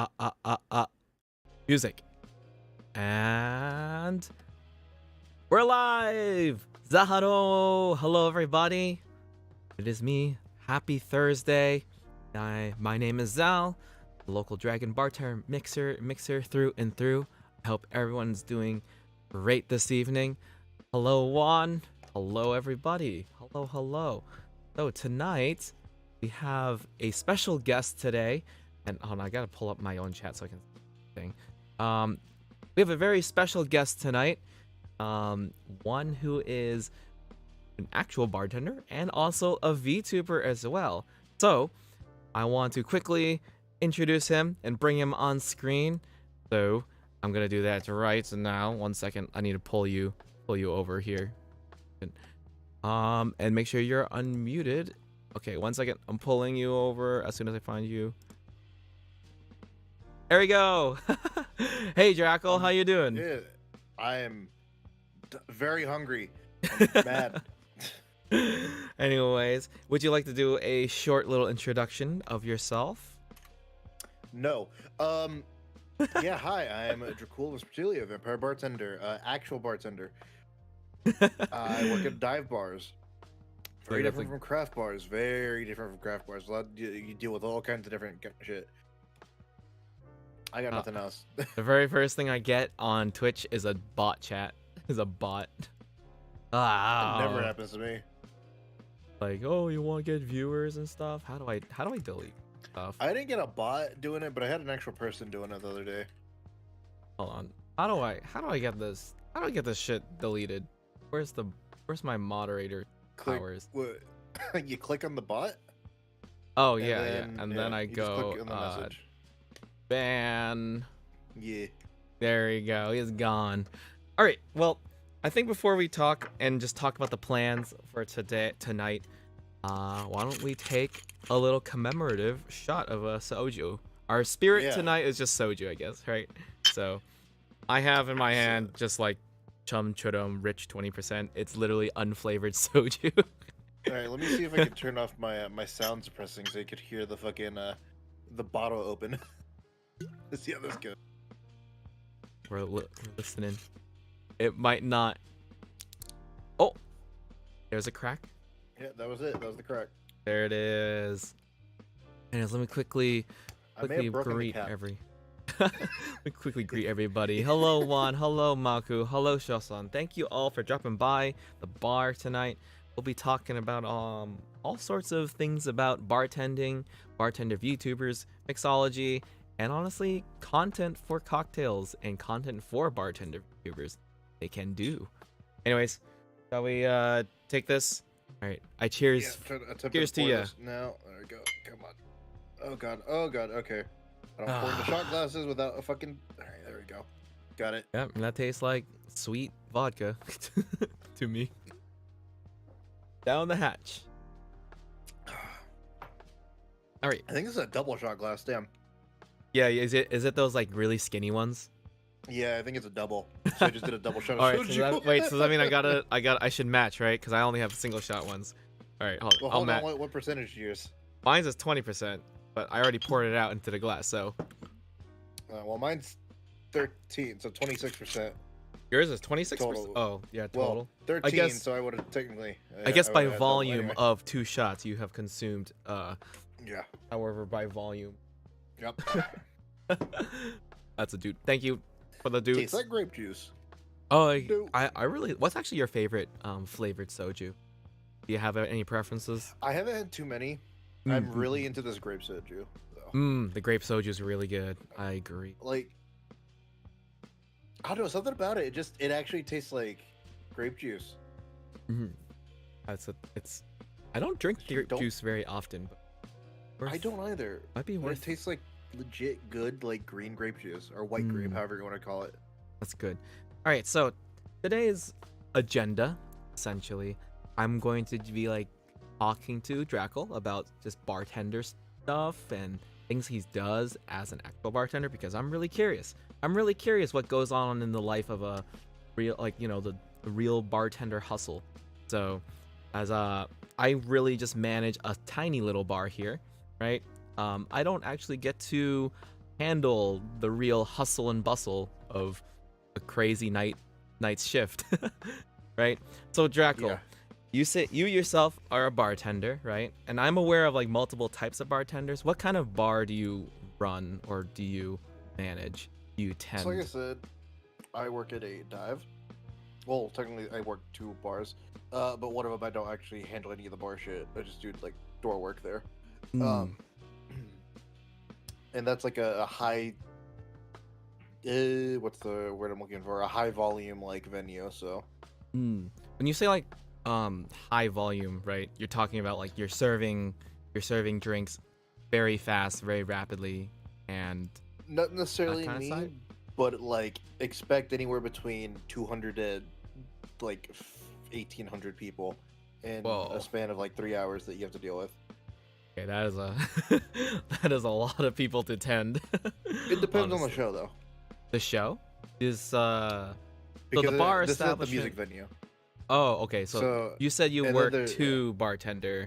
uh, uh, uh, uh, music. And we're live! Zaharo! Hello, everybody. It is me. Happy Thursday. My name is Zal, local dragon bartender, mixer through and through. I hope everyone's doing great this evening. Hello, Juan. Hello, everybody. Hello, hello. So tonight, we have a special guest today. And hold on, I gotta pull up my own chat so I can thing. We have a very special guest tonight. One who is an actual bartender and also a VTuber as well. So I want to quickly introduce him and bring him on screen. So I'm gonna do that right now. 1 second. I need to pull you over here. And make sure you're unmuted. Okay, 1 second. I'm pulling you over as soon as I find you. There we go. Hey, Dracal, how you doing? Yeah, I am very hungry. I'm mad. Anyways, would you like to do a short little introduction of yourself? No. Yeah, hi, I am DraculVT, a vampire bartender, actual bartender. I work at dive bars. Very different from craft bars. Very different from craft bars. You deal with all kinds of different shit. I got nothing else. The very first thing I get on Twitch is a bot chat. Is a bot. It never happens to me. Like, oh, you want to get viewers and stuff? How do I delete stuff? I didn't get a bot doing it, but I had an actual person doing it the other day. Hold on. How do I get this? How do I get this shit deleted? Where's my moderator powers? What? You click on the bot? Oh yeah, and then I go click on the message. Ban. Yeah. There you go. He's gone. All right. Well, I think before we talk and just talk about the plans for tonight, why don't we take a little commemorative shot of a soju? Our spirit tonight is just soju, I guess, right? So, I have in my hand just like chum chudum rich 20%. It's literally unflavored soju. All right, let me see if I can turn off my my sound suppressing so you could hear the fucking the bottle open. Let's see how this goes. We're listening. It might not. Oh, there's a crack. Yeah, that was it. That was the crack. There it is. And let me quickly greet everybody. Hello, Juan. Hello, Maku. Hello, Shosan. Thank you all for dropping by the bar tonight. We'll be talking about all sorts of things about bartending, bartender VTubers, mixology, and honestly, content for cocktails and content for bartender VTubers. They can do. Anyways, shall we take this? All right, I cheers. Yeah, cheers to you. Now, there we go. Come on. Oh god. Oh god. Okay. I don't pour into shot glasses without a fucking. All right, there we go. Got it. Yep, and that tastes like sweet vodka to me. Down the hatch. All right. I think this is a double shot glass. Damn. Yeah, is it those like really skinny ones? Yeah, I think it's a double. So I just did a double shot of All right, soju. so that mean I should match, right? Because I only have single shot ones. All right, Hold on. What percentage do you use? Mine's is 20%, but I already poured it out into the glass, so. Well, mine's 13, so 26%. Yours is 26%. Total. Oh, yeah, total. Well, 13, I guess, so I would have technically. I guess by would've had volume anyway. of 2 shots you have consumed. Yeah. However, by volume. Yep. That's a dude. Thank you for the dude. Tastes like grape juice. Oh, I really. What's actually your favorite flavored soju? Do you have any preferences? I haven't had too many. I'm really into this grape soju. The grape soju is really good. I agree. Like, I don't know, something about it. It actually tastes like grape juice. It's. I don't drink grape juice very often, but I don't either. Might be worth. It tastes like legit good, like green grape juice or white grape, however you want to call it. That's good. All right, so today's agenda, essentially, I'm going to be like talking to Dracal about just bartender stuff and things he does as an actual bartender because I'm really curious. I'm really curious what goes on in the life of a real, like, you know, the real bartender hustle. So, as I really just manage a tiny little bar here, right? I don't actually get to handle the real hustle and bustle of a crazy night's shift, right? So Draco, Yeah. you say you yourself are a bartender, right? And I'm aware of like multiple types of bartenders. What kind of bar do you run or do you manage? Do you tend? So like I said, I work at a dive. Well, technically, I work 2 bars, but one of them I don't actually handle any of the bar shit. I just do like door work there. Hmm. And that's like a high. What's the word I'm looking for? A high volume like venue. So When you say like high volume, right? You're talking about like you're serving drinks very fast, very rapidly, and not necessarily kinda me, side? but like expect anywhere between 200 to like 1,800 people in Whoa. a span of like 3 hours that you have to deal with. Okay, that is a that is a lot of people to tend. It depends on the honestly. show though, The show is so because the bar this is at the establishment. music venue. Oh, okay. So So you said you and then work there- two bartending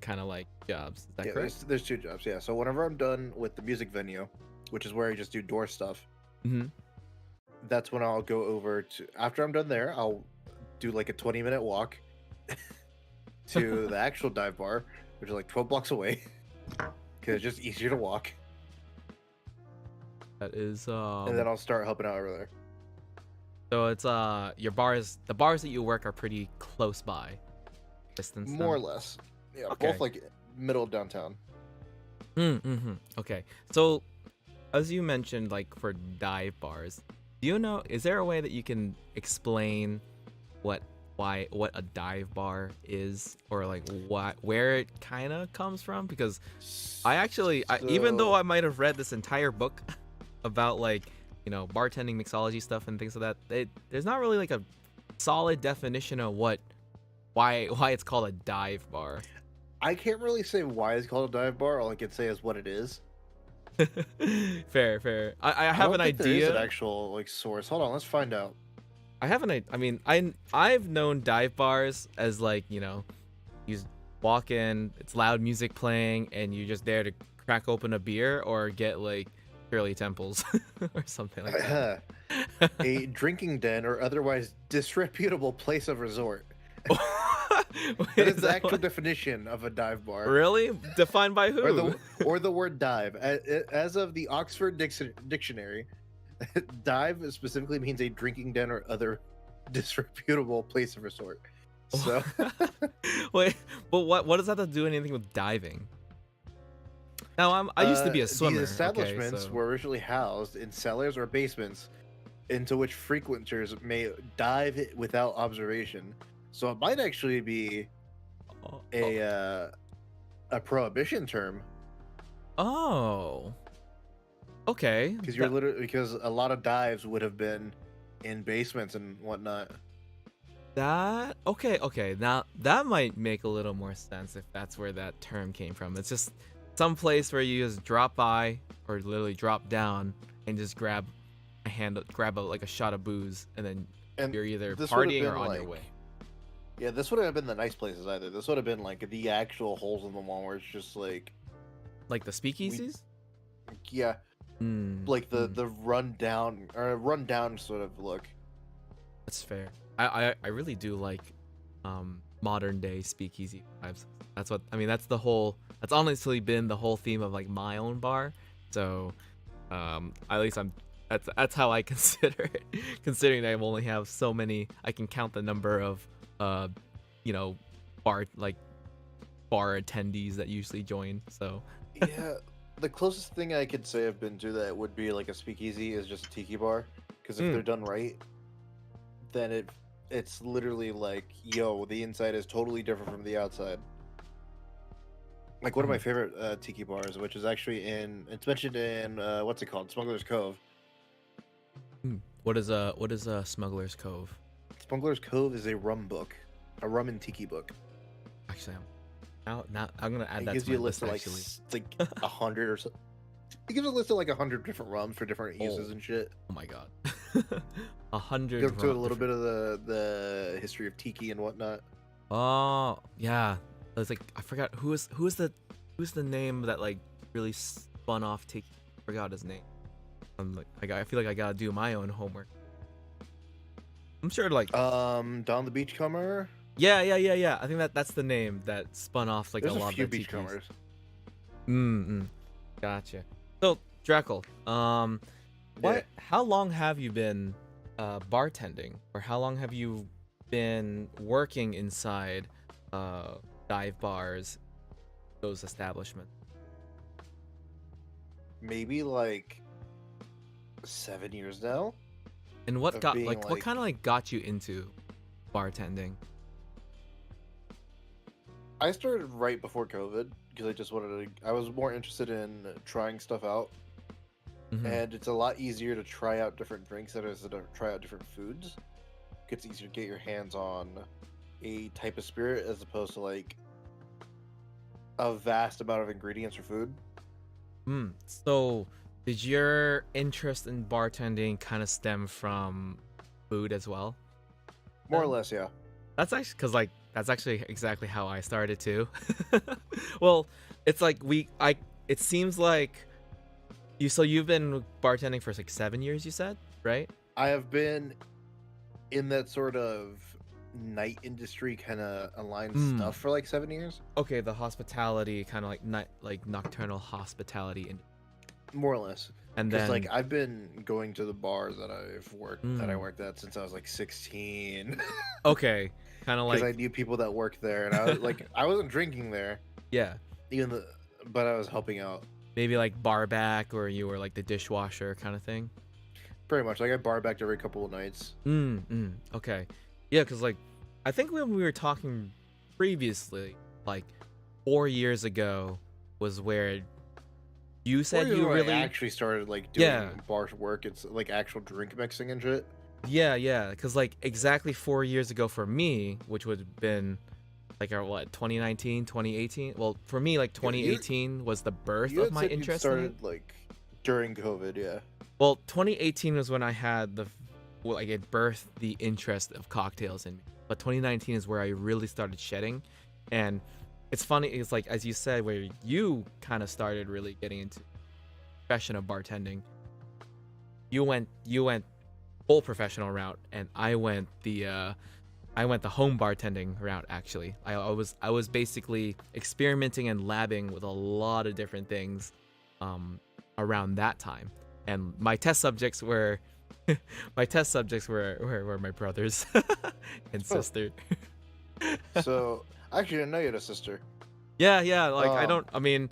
kind of like jobs. Is that yeah, correct? there's 2 jobs. Yeah. So whenever I'm done with the music venue, which is where I just do door stuff, Mm-hmm. that's when I'll go over to. After I'm done there, I'll do like a 20-minute walk to the actual dive bar, which is like 12 blocks away, because it's just easier to walk. That is And then I'll start helping out over there. so it's the bars that you work are pretty close by distance. More or less. Yeah, Okay. both like middle of downtown. Mm-hmm. Okay. So as you mentioned, like for dive bars, do you know, is there a way that you can explain what a dive bar is, or like where it kind of comes from? Because even though I might have read this entire book about like, you know, bartending, mixology stuff and things like that, there's not really like a solid definition of why it's called a dive bar. I can't really say why it's called a dive bar. All I can say is what it is. Fair. I have don't an think there is idea. an actual like source. Hold on, let's find out. I have an I mean, I've known dive bars as like, you know, you just walk in, it's loud music playing, and you're just there to crack open a beer or get like Shirley Temples or something like that. A drinking den or otherwise disreputable place of resort. Wait, That is is the that actual what- definition of a dive bar. really defined by who? Or the word dive. As of the Oxford Dictionary, dive specifically means a drinking den or other disreputable place of resort. So Wait, but what does that have to do anything with diving? Now I used to be a swimmer. These establishments okay, so... were originally housed in cellars or basements into which frequenters may dive without observation. So it might actually be a prohibition term, Oh. Okay. because you're literally, because a lot of dives would have been in basements and whatnot. Okay. Now that might make a little more sense if that's where that term came from. It's just some place where you just drop by or literally drop down and just grab like a shot of booze, and then And you're either this would have partying or been on your like- way. Yeah, this wouldn't have been the nice places either. This would have been like the actual holes in the wall where it's just like, Like the speakeasies? yeah, like the mm. rundown sort of look. That's fair. I really do like modern day speakeasy vibes. That's what I mean. That's honestly been the whole theme of like my own bar. So at least that's how I consider it. Considering that I only have so many, I can count the number of you know, bar attendees that usually join. So Yeah, the closest thing I could say I've been to that would be like a speakeasy is just a tiki bar. Because if they're done right, then it's literally like, yo, the inside is totally different from the outside. Like one of my favorite tiki bars, which is actually it's mentioned in what's it called, Smuggler's Cove. what is a Smuggler's Cove? Smuggler's Cove is a rum book, a rum and tiki book. Actually, now I'm gonna add It that gives to you my a list list. of like Actually, like 100 or so. It gives a list of like 100 different rums for different uses and shit. oh my god, 100. Goes into a little bit of the history of tiki and whatnot. Oh yeah, I was like, I forgot who's the name that like really spun off tiki. forgot his name. I'm like, I feel like I gotta do my own homework. I'm sure, like, Don the Beachcomber. yeah. I think that's the name that spun off like There's a a lot few of the TPs. Beachcombers. Gotcha. So, Dracal, Yeah. how long have you been bartending, or how long have you been working inside dive bars, those establishments? Maybe like 7 years now. And what Of got being, what kind of like got you into bartending? I started right before COVID because I just wanted to. I was more interested in trying stuff out, Mhm. and it's a lot easier to try out different drinks than it is to try out different foods. It's easier to get your hands on a type of spirit as opposed to like a vast amount of ingredients for food. So, did your interest in bartending kind of stem from food as well? More or then? less, yeah. That's actually because like that's actually exactly how I started too. Well, it's like it seems like you've been bartending for like 7 years, you said, right? I have been in that sort of night industry kind of aligned stuff for like 7 years. Okay, the hospitality kind of like nocturnal hospitality, and More or less. and Because then like I've been going to the bars that I worked at since I was like 16. okay, kind of Because like I knew people that worked there, and I was like, I wasn't drinking there, yeah, but I was helping out. maybe like bar back, or you were like the dishwasher kind of thing. Pretty much, like I bar backed every couple of nights. Okay, yeah, because like I think when we were talking previously, like 4 years ago was where you said Or you when really I actually started like doing Yeah. bar work. It's like actual drink mixing and shit. yeah, because like exactly 4 years ago for me, which would have been like our what 2019, 2018. Well, for me, like Yeah, you- 2018 was the birth You of had my said you interest in it. started like during COVID, yeah. Well, 2018 was when I had it birthed the interest of cocktails in me. But 2019 is where I really started shedding. And it's funny, it's like as you said, where you kind of started really getting into the profession of bartending. You went full professional route, and I went the home bartending route. Actually, I was basically experimenting and labbing with a lot of different things around that time. And my test subjects were were my brothers and Oh. sister. So actually, I know you had a sister. Yeah, like Um, I mean,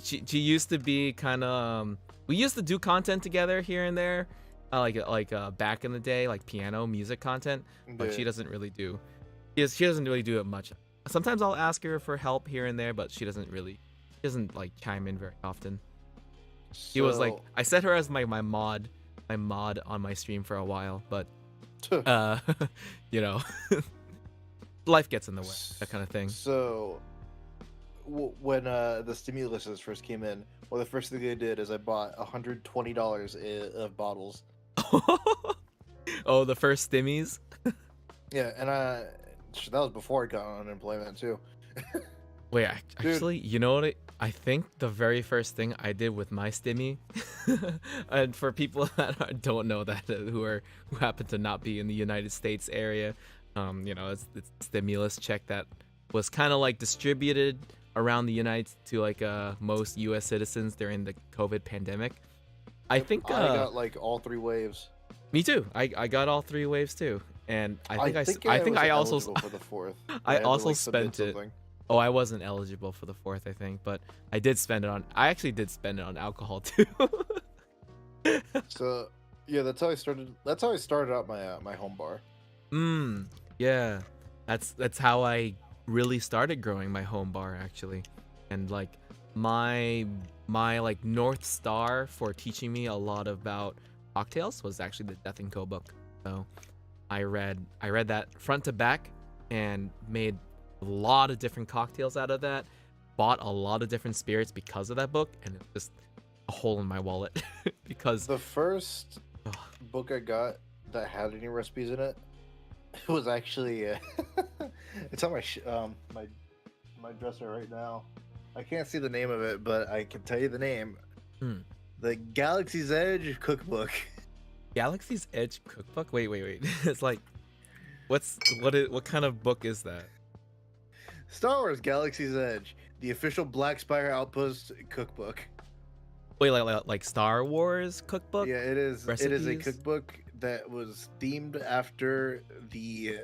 she used to be kind of we used to do content together here and there, back in the day, like piano music content, but she Yeah. doesn't really do she doesn't really do it much. Sometimes I'll ask her for help here and there, but she doesn't like chime in very often. She was like, So- I set her as my mod on my stream for a while, but you know, life gets in the way, that kind of thing. So, when the stimuluses first came in, well, the first thing I did is I bought $120 of bottles. Oh, the first stimmies. Yeah, and that was before I got on unemployment too. Wait, Dude. actually, you know what? I think the very first thing I did with my stimmy, and for people that don't know that, who happen to not be in the United States area, it's stimulus check that was kind of like distributed around the to like most U.S. citizens during the COVID pandemic. I think I got like all 3 waves. me too. I got all 3 waves too, and I think I was also eligible for the 4th. I had to, also like, submit spent it. something. Oh, I wasn't eligible for the 4th, I think, but I actually did spend it on alcohol too. So yeah, that's how I started. That's how I started out my home bar. Yeah. That's how I really started growing my home bar, actually. And like my like North Star for teaching me a lot about cocktails was actually the Death and Co book. So I read that front to back and made a lot of different cocktails out of that. Bought a lot of different spirits because of that book, and it's just a hole in my wallet because The first book I got that had any recipes in it, it was actually it's on my dresser right now. I can't see the name of it, but I can tell you the name. The Galaxy's Edge cookbook. Galaxy's Edge cookbook? Wait. It's like, what kind of book is that? Star Wars Galaxy's Edge, the official Black Spire Outpost cookbook. Wait, like Star Wars cookbook? Yeah, it is. It is a Recipes? cookbook that was themed after the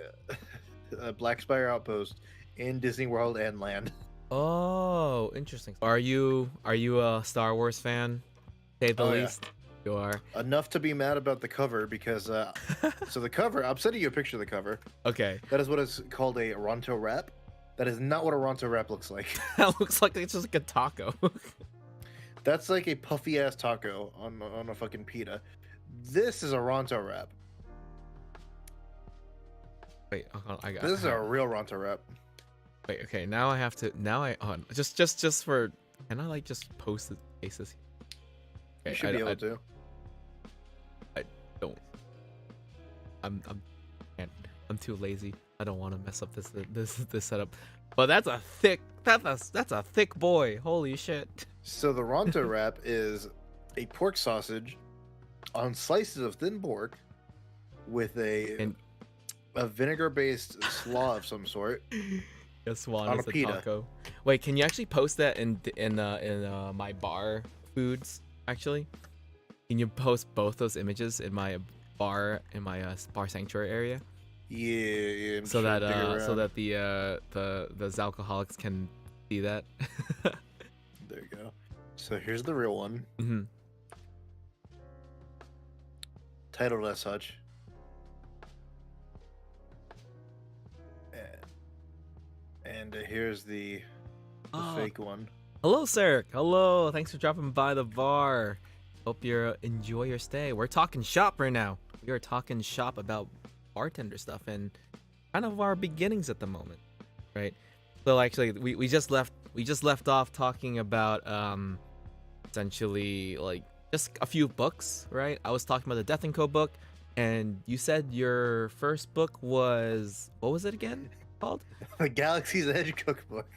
Black Spire Outpost in Disney World and Land. Oh, interesting. Are you a Star Wars fan? Say the Oh, yeah. least. You are. Enough to be mad about the cover because so the cover. I'm sending you a picture of the cover. Okay. That is what is called a Ronto wrap. That is not what a Ronto wrap looks like. That looks like it's just like a taco. That's like a puffy ass taco on a fucking pita. This is a Ronto wrap. Wait, hold on, I got. This is a real Ronto wrap. Wait, okay. Now I have to. Now I on. Just for. Can I like just post the faces? You should be able to. Don't. I'm too lazy. I don't want to mess up this setup. But that's a thick boy. Holy shit. So the Ronto wrap is a pork sausage on slices of thin pork with a vinegar-based slaw of some sort. A swan on is a a pita. taco. Wait, can you actually post that in my bar foods? Actually, can you post both those images in my bar bar sanctuary area? Yeah. So that the alcoholics can see that. There you go. So here's the real one. Mm-hmm. Titled as such. And here's the fake one. Hello, sir. Hello. Thanks for dropping by the bar. Hope you enjoy your stay. We're talking shop right now. We are talking shop about bartender stuff and kind of our beginnings at the moment, right? So actually, we just left off talking about essentially like just a few books, right? I was talking about the Death and Co book, and you said your first book was, what was it again called? The Galaxy's Edge cookbook.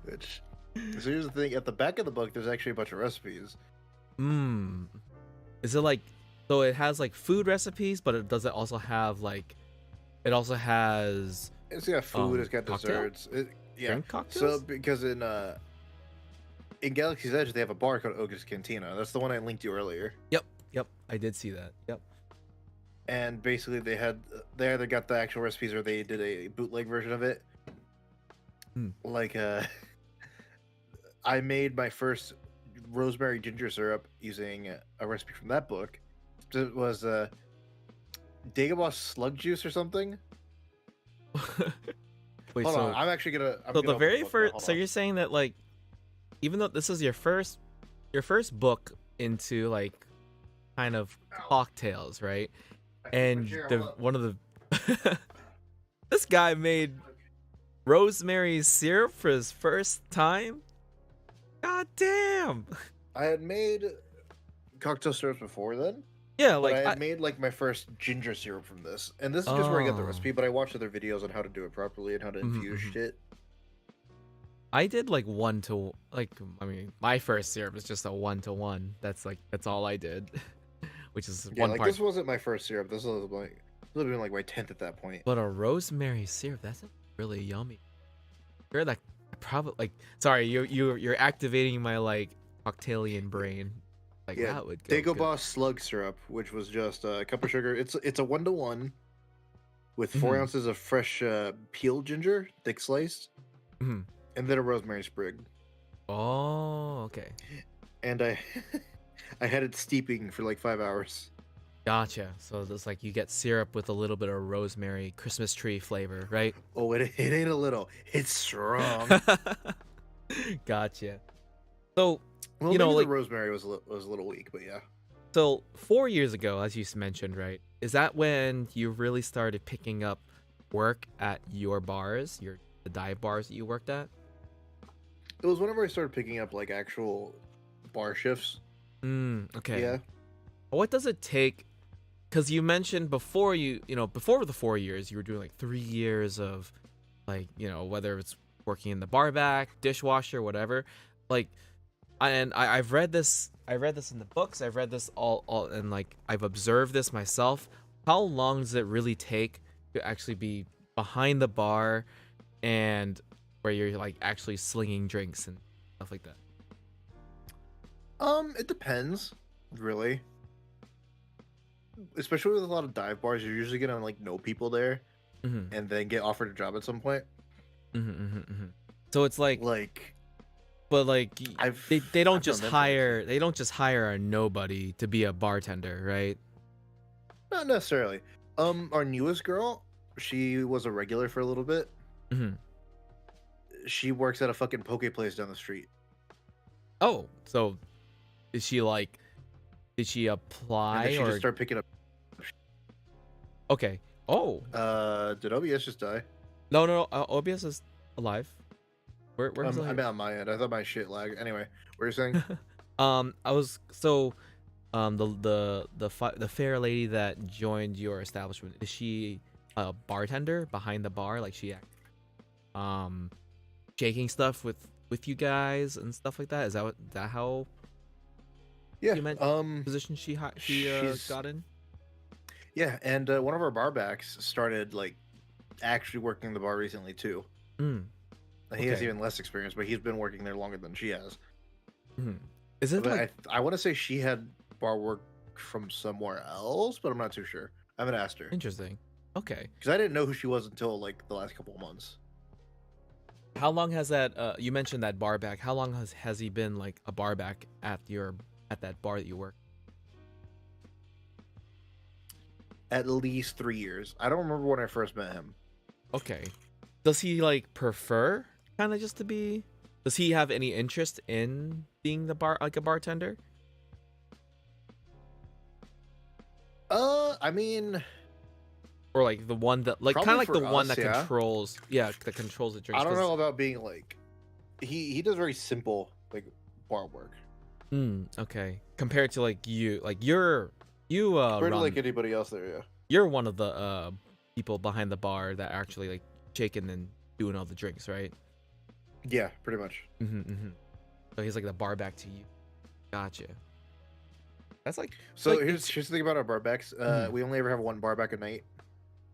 Which, so here's the thing: at the back of the book, there's actually a bunch of recipes. Is it like, so it has like food recipes, but it does it also have like, it also has It's got food. It's got cocktail? desserts. Yeah. drink cocktails? So because in Galaxy's Edge, they have a bar called Oga's Cantina. That's the one I linked you earlier. Yep, I did see that. Yep. And basically, they either got the actual recipes or they did a bootleg version of it. Like I made my first rosemary ginger syrup using a recipe from that book. It was Dagobah slug juice or something. Wait, Hold so on, I'm actually gonna. so the very first, so you're saying that like, even though this is your first book into like kind of cocktails, right? And one of the this guy made rosemary syrup for his first time. God damn. I had made cocktail syrups before then. Yeah, But like I had made like my first ginger syrup from this, and this is just where I got the Oh. recipe. But I watched other videos on how to do it properly and how to infuse shit. I did like I mean, my first syrup is just a 1-to-1. That's all I did, which is Yeah, one like part. this wasn't my first syrup. This was like would have been like my 10th at that point. But a rosemary syrup, that's really yummy. Sure, that probably like. Sorry, you're activating my like cocktailian brain. Like Yeah, that would go good. Dagobah slug syrup, which was just a cup of sugar. It's a 1-to-1 with 4 ounces of fresh peeled ginger, thick sliced, Mhm. and then a rosemary sprig. Oh, okay. And I I had it steeping for like 5 hours. Gotcha. So it's like you get syrup with a little bit of rosemary Christmas tree flavor, right? Oh, it ain't a little. It's strong. Gotcha. So Well, you know, maybe like the rosemary was a little weak, but yeah. so 4 years ago, as you mentioned, right? Is that when you really started picking up work at your bars, the dive bars that you worked at? It was whenever I started picking up like actual bar shifts. Okay. Yeah. What does it take? Because you mentioned before before the 4 years, you were doing like 3 years of like, whether it's working in the bar back, dishwasher, whatever. Like, I've read this. I read this in the books. I've read this all, and like I've observed this myself. How long does it really take to actually be behind the bar, and where you're like actually slinging drinks and stuff like that? It depends, really. Especially with a lot of dive bars, you're usually gonna like know people there, Mm-hmm. and then get offered a job at some point. Mm-hmm, mm-hmm, mm-hmm. So it's like, Like but like they don't I've known just them for like hire a nobody to be a bartender, right? not necessarily. Our newest girl, she was a regular for a little bit. Mm-hmm. She works at a fucking poke place down the street. Oh, so is she like? Did she And apply then she or just started picking up. okay? Oh, Did OBS just die? no, no, no. OBS is alive. We're still I here. meant on my end. I thought my shit lagged. Anyway, what are you saying? I was so the fair lady that joined your establishment, is she a bartender behind the bar, like she um shaking stuff with you guys and stuff like that? Is that how Yeah. you meant position she She's got in? yeah, and one of our bar backs started like actually working the bar recently too. Mm, And he has okay. even less experience, but he's been working there longer than she has. Mhm. Is it But like I want to say she had bar work from somewhere else, but I'm not too sure. I haven't asked her interesting? Okay. because I didn't know who she was until like the last couple of months. How long has that you mentioned that bar back? How long has he been like a bar back at that bar that you work? At least 3 years. I don't remember when I first met him. Okay. Does he like prefer kind of just to be? Does he have any interest in being the bar like a bartender? I mean, Or like the one that like kind of probably like the for one us, that yeah. controls that controls the drinks? I don't know about being like he does very simple like bar work Okay. Compared to like you you compared to run like anybody else there. Yeah. you're one of the people behind the bar that actually like shaking and doing all the drinks, right? Yeah, pretty much. Mm-hmm. So he's like the bar back to you. Gotcha. That's like So like here's the thing about our bar backs. Mhm. We only ever have one bar back a night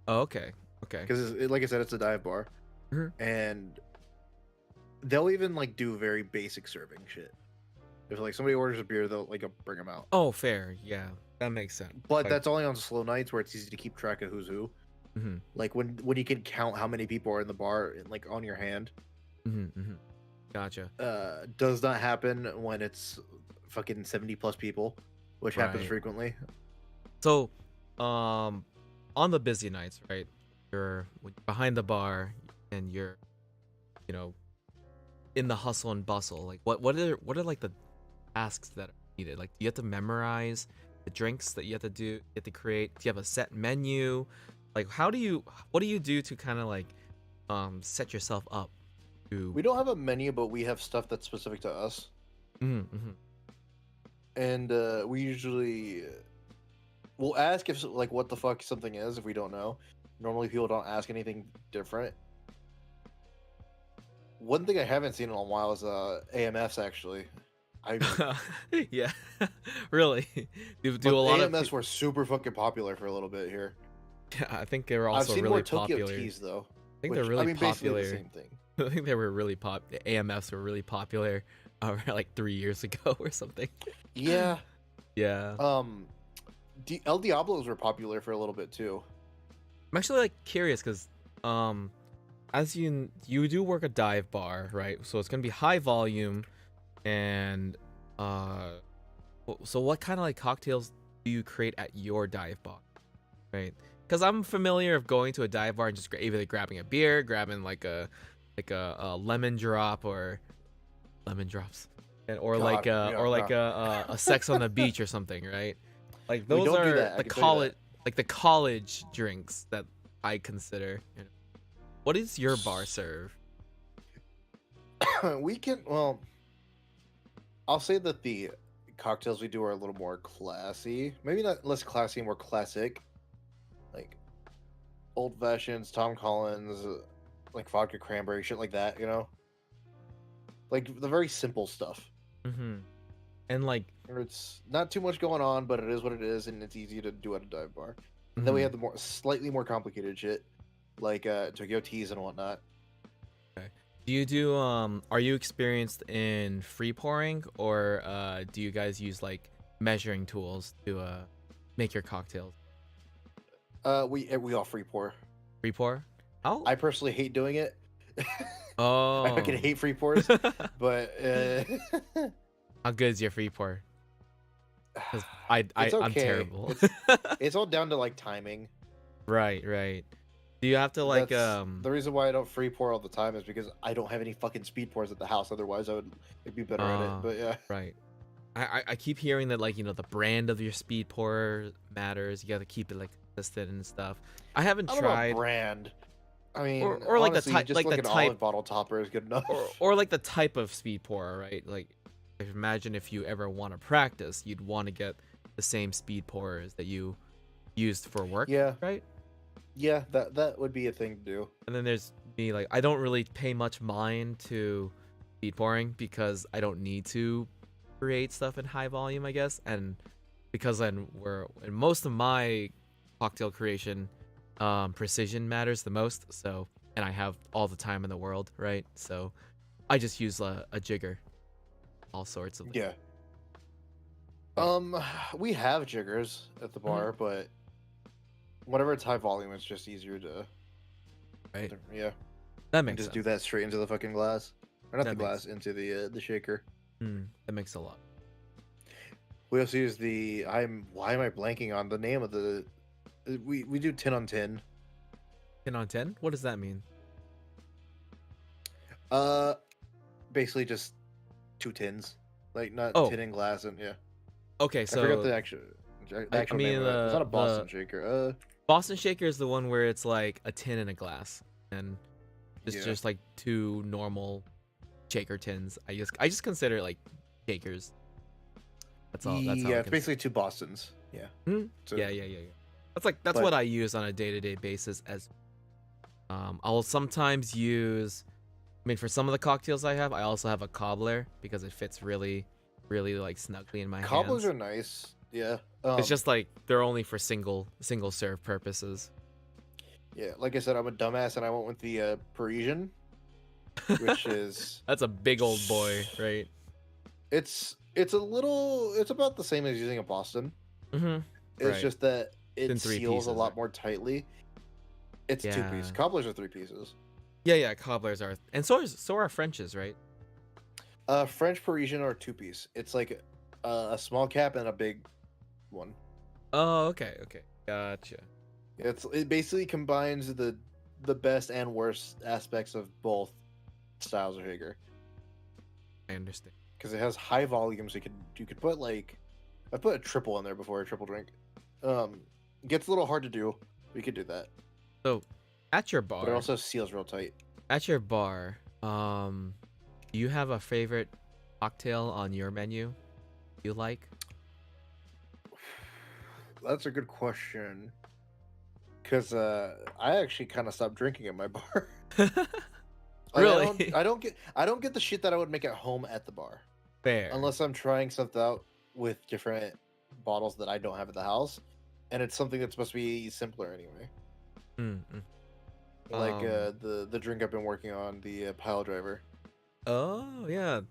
Oh, okay. Okay. because like I said, it's a dive bar, Mhm. and they'll even like do very basic serving shit. If like somebody orders a beer, they'll like bring them out. Oh, fair. Yeah, that makes sense. But Like, that's only on slow nights where it's easy to keep track of who's who. mm-hmm, Like when you can count how many people are in the bar like on your hand. Gotcha. Does not happen when it's fucking 70 plus people, which happens Right. frequently. So, on the busy nights, right? You're behind the bar and you're, you know, in the hustle and bustle. Like, what are like the tasks that are needed? Like, do you have to memorize the drinks that you have to do? You have to create. Do you have a set menu? Like, what do you do to kind of like, set yourself up to? We don't have a menu, but we have stuff that's specific to us. Mm-hmm. And we usually we'll ask if like what the fuck something is if we don't know. Normally people don't ask anything different. One thing I haven't seen in a while is AMFs actually. I Yeah, really. Do but a lot of AMFs were super fucking popular for a little bit here. yeah, I think they were I've also seen really more Tokyo popular. teas though. I think Which, they're really I mean, basically popular. the same thing. I think they were really The AMFs were really popular like 3 years ago or something. Yeah. Yeah. El Diablos were popular for a little bit too. I'm actually like curious because as you do work a dive bar, right? So it's gonna be high volume and so what kind of like cocktails do you create at your dive bar, right? Because I'm familiar of going to a dive bar and just either grabbing a beer, grabbing like a lemon drop or lemon drops, and or God, like yeah, or like a sex on the beach or something, right? Like We those don't do are that, I the can tell you college like the college drinks that I consider. You know. What does your bar serve? We can well I'll say that the cocktails we do are a little more classy. Maybe not less classy, more classic. Like old fashions, Tom Collins, like vodka cranberry, shit like that, you know? Like the very simple stuff. Mm-hmm. And like, It's not too much going on, but it is what it is, and it's easy to do at a dive bar. And then we mhm. have the slightly more complicated shit, like Tokyo teas and whatnot. Okay. Do you do are you experienced in free pouring, or do you guys use like measuring tools to make your cocktails? We all free pour. Free pour? How? I personally hate doing it. I fucking Oh. hate free pours, but How good is your free pour? 'Cause it's I'm okay. terrible. It's all down to like timing. Right, right. Do you have to like That's the reason why I don't free pour all the time is because I don't have any fucking speed pours at the house. Otherwise, I'd be better at it. But yeah, right. I keep hearing that, like, the brand of your speed pour matters. You got to keep it like consistent and stuff. I haven't I don't know about tried, brand. I mean, or like the honestly, type, just like like the an type, olive bottle topper is good enough. or like the type of speed pourer, right? Like, imagine if you ever want to practice, you'd want to get the same speed pourers that you used for work, Yeah, right? yeah, that would be a thing to do. And then there's me, like, I don't really pay much mind to speed pouring because I don't need to create stuff in high volume, I guess. And because then we're in most of my cocktail creation, precision matters the most. So, and I have all the time in the world, right? So I just use a jigger, all sorts of things. Yeah. We have jiggers at the bar, but whenever it's high volume, it's just easier to, Right. yeah, That and makes just sense. do that straight into the fucking glass, or not That the makes glass, into the shaker. That makes a lot. We also use the why am I blanking on the name of the we do 10 on 10. 10 on 10? What does that mean? Uh basically just two tins. Like not Oh, tin and glass and yeah. okay. I forgot So the actual I mean, name of it. It's not a the Boston shaker. Boston Shaker is the one where it's like a tin and a glass, and it's Yeah. just like two normal shaker tins. I just consider it like shakers. That's all. That's how Yeah, I it's can. basically two Bostons. Yeah. So, Yeah. That's but what I use on a day-to-day basis. As I'll sometimes use. I mean, for some of the cocktails I have, I also have a cobbler because it fits really, really like snugly in my cobblers hands. are nice. Yeah. It's just like they're only for single serve purposes. Yeah, like I said, I'm a dumbass and I went with the Parisian, which is That's a big old boy, right? it's a little it's about the same as using a Boston. Mm-hmm. It's Right. just that In it three seals a pieces, lot right? more tightly. It's two Yeah. piece. Cobblers are three pieces. Yeah. Cobblers are, and so are Frenches, right? French Parisian are two piece. It's like a small cap and a big one. Oh, okay. Gotcha. It basically combines the best and worst aspects of both styles of shaker I understand. because it has high volumes. You could put like I put a triple in there before a triple drink. Gets a little hard to do. We could do that, So, at your but it bar, also seals real tight. do you have a favorite cocktail on your menu you like? That's a good question. Because I actually kind of stopped drinking at my bar. Like, Really? I don't get the shit that I would make at home at the bar Fair. unless I'm trying something out with different bottles that I don't have at the house, and it's something that's supposed to be simpler anyway. Mm-mm. Like the drink I've been working on, the pile driver. Oh yeah.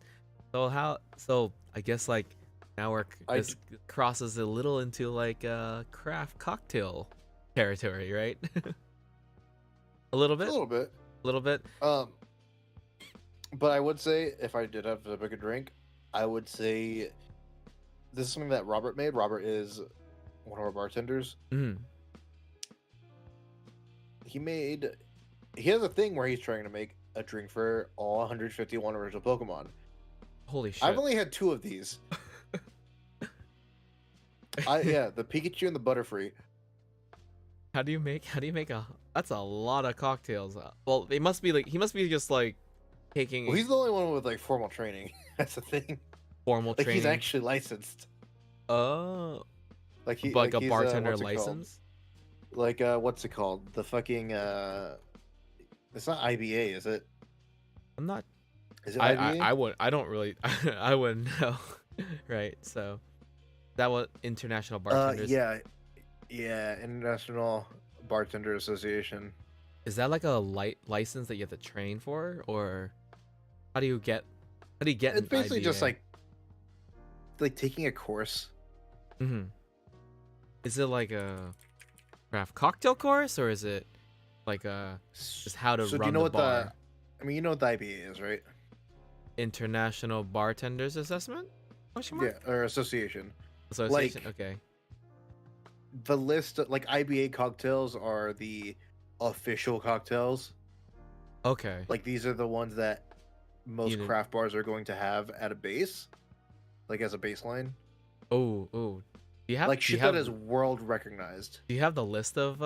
So I guess like now this crosses a little into like craft cocktail territory, right? A little bit. A little bit. A little bit. But I would say if I did have to pick a drink, I would say this is something that Robert made. Robert is one of our bartenders. Mm. He has a thing where he's trying to make a drink for all 151 original Pokemon. Holy shit. I've only had two of these. The Pikachu and the Butterfree. How do you make that's a lot of cocktails. Well, he must be just like taking Well, he's the only one with like formal training. That's the thing. formal Like training. he's actually licensed. Oh, Like like a he's, bartender what's it called? license? Like what's it called? The fucking it's not IBA, is it? I'm not Is it I IBA? I would I don't really I wouldn't know. Right. So that what international bartenders Yeah, yeah, International Bartender Association. is that like a license that you have to train for, or how do you get It's an basically just IBA? like taking a course. Mm-hmm. Is it like a craft cocktail course, or is it like a just how to So do you run know the what the? bar? I mean, you know what the IBA is, right? International Bartenders Assessment? Question Yeah, mark? or association. Association? Like Okay. the list, like IBA cocktails are the official cocktails. Okay. Like these are the ones that most You craft bars are going to have at a base, like as a baseline. oh. Like shit that is world recognized. do you have the list of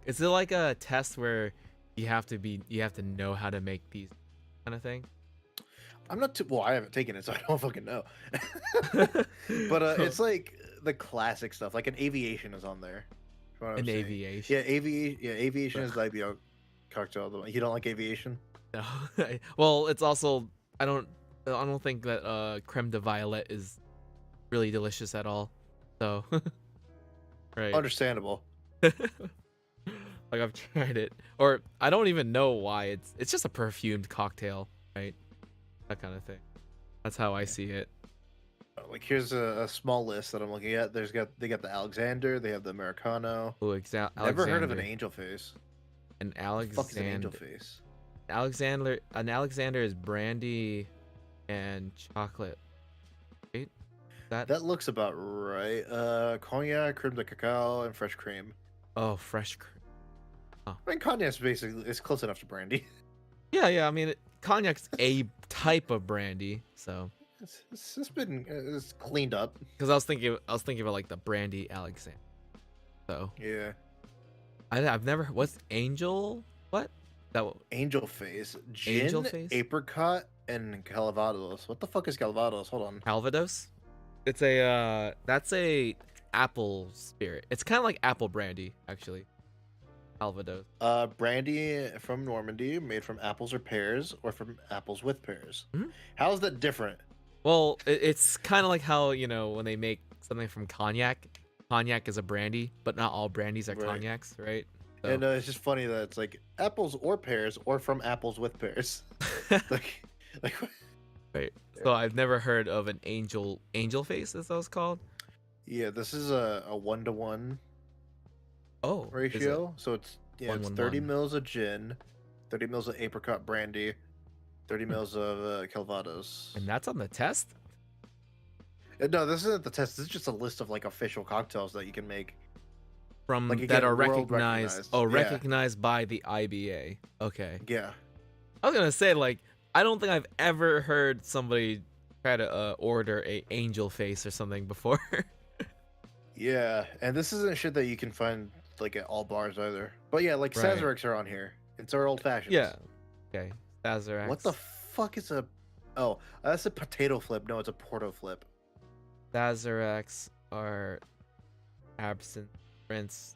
is it like a test where you have to know how to make these kind of thing? I'm not too well. I haven't taken it, so I don't fucking know. But it's like the classic stuff. Like an aviation is on there. From what I'm An saying. aviation. Yeah, aviation is the IBO cocktail. You don't like aviation? No. Well, it's also I don't think that creme de violet is really delicious at all. So, right. Understandable. Like I've tried it, or I don't even know why it's just a perfumed cocktail, right? That kind of thing. That's how I see it. Like here's a small list that I'm looking at. They got the Alexander. They have the Americano. Oh, Never heard of an Alexander. Angel Face. An The fuck is an Angel Alexander. Face? An Alexander is brandy and chocolate. Right? That looks about right. Cognac, creme de cacao, and fresh cream. Oh, fresh cream. I mean, cognac's basically it's close enough to brandy. Yeah. I mean, cognac's a type of brandy, so. It's been it's cleaned up. Because I was thinking about like the brandy Alexander. So Yeah. I've never. What's Angel? What? Angel Face, gin, Angel Face? apricot, and calvados. What the fuck is calvados? Hold on. Calvados? It's a that's a apple spirit. It's kind of like apple brandy, actually. Calvados. Brandy from Normandy, made from apples or pears, or from apples with pears. Mhm. How is that different? Well, it's kind of like how when they make something from cognac. Cognac is a brandy, but not all brandies are Right. cognacs, right? So. And it's just funny that it's like apples or pears, or from apples with pears. like, Right. So I've never heard of an angel face, as that was called. yeah, this is a 1-to-1 Oh, is it? ratio. So it's One, it's one, 30 one. mils of gin, 30 mils of apricot brandy, 30 mils of calvados. And that's on the test? No, this isn't the test. This is just a list of like official cocktails that you can make. From Like, that again, are world recognized. recognized. Oh, Yeah. recognized by the IBA. Okay. Yeah. I was gonna say, like, I don't think I've ever heard somebody try to order a angel face or something before. Yeah, and this isn't shit that you can find like at all bars either. But yeah, like Right. Sazeracs are on here. It's our old fashions. Yeah. Okay. Sazerac. What the fuck is a? Oh, that's a potato flip. No, it's a Porto flip. Sazeracs are absinthe, rinse,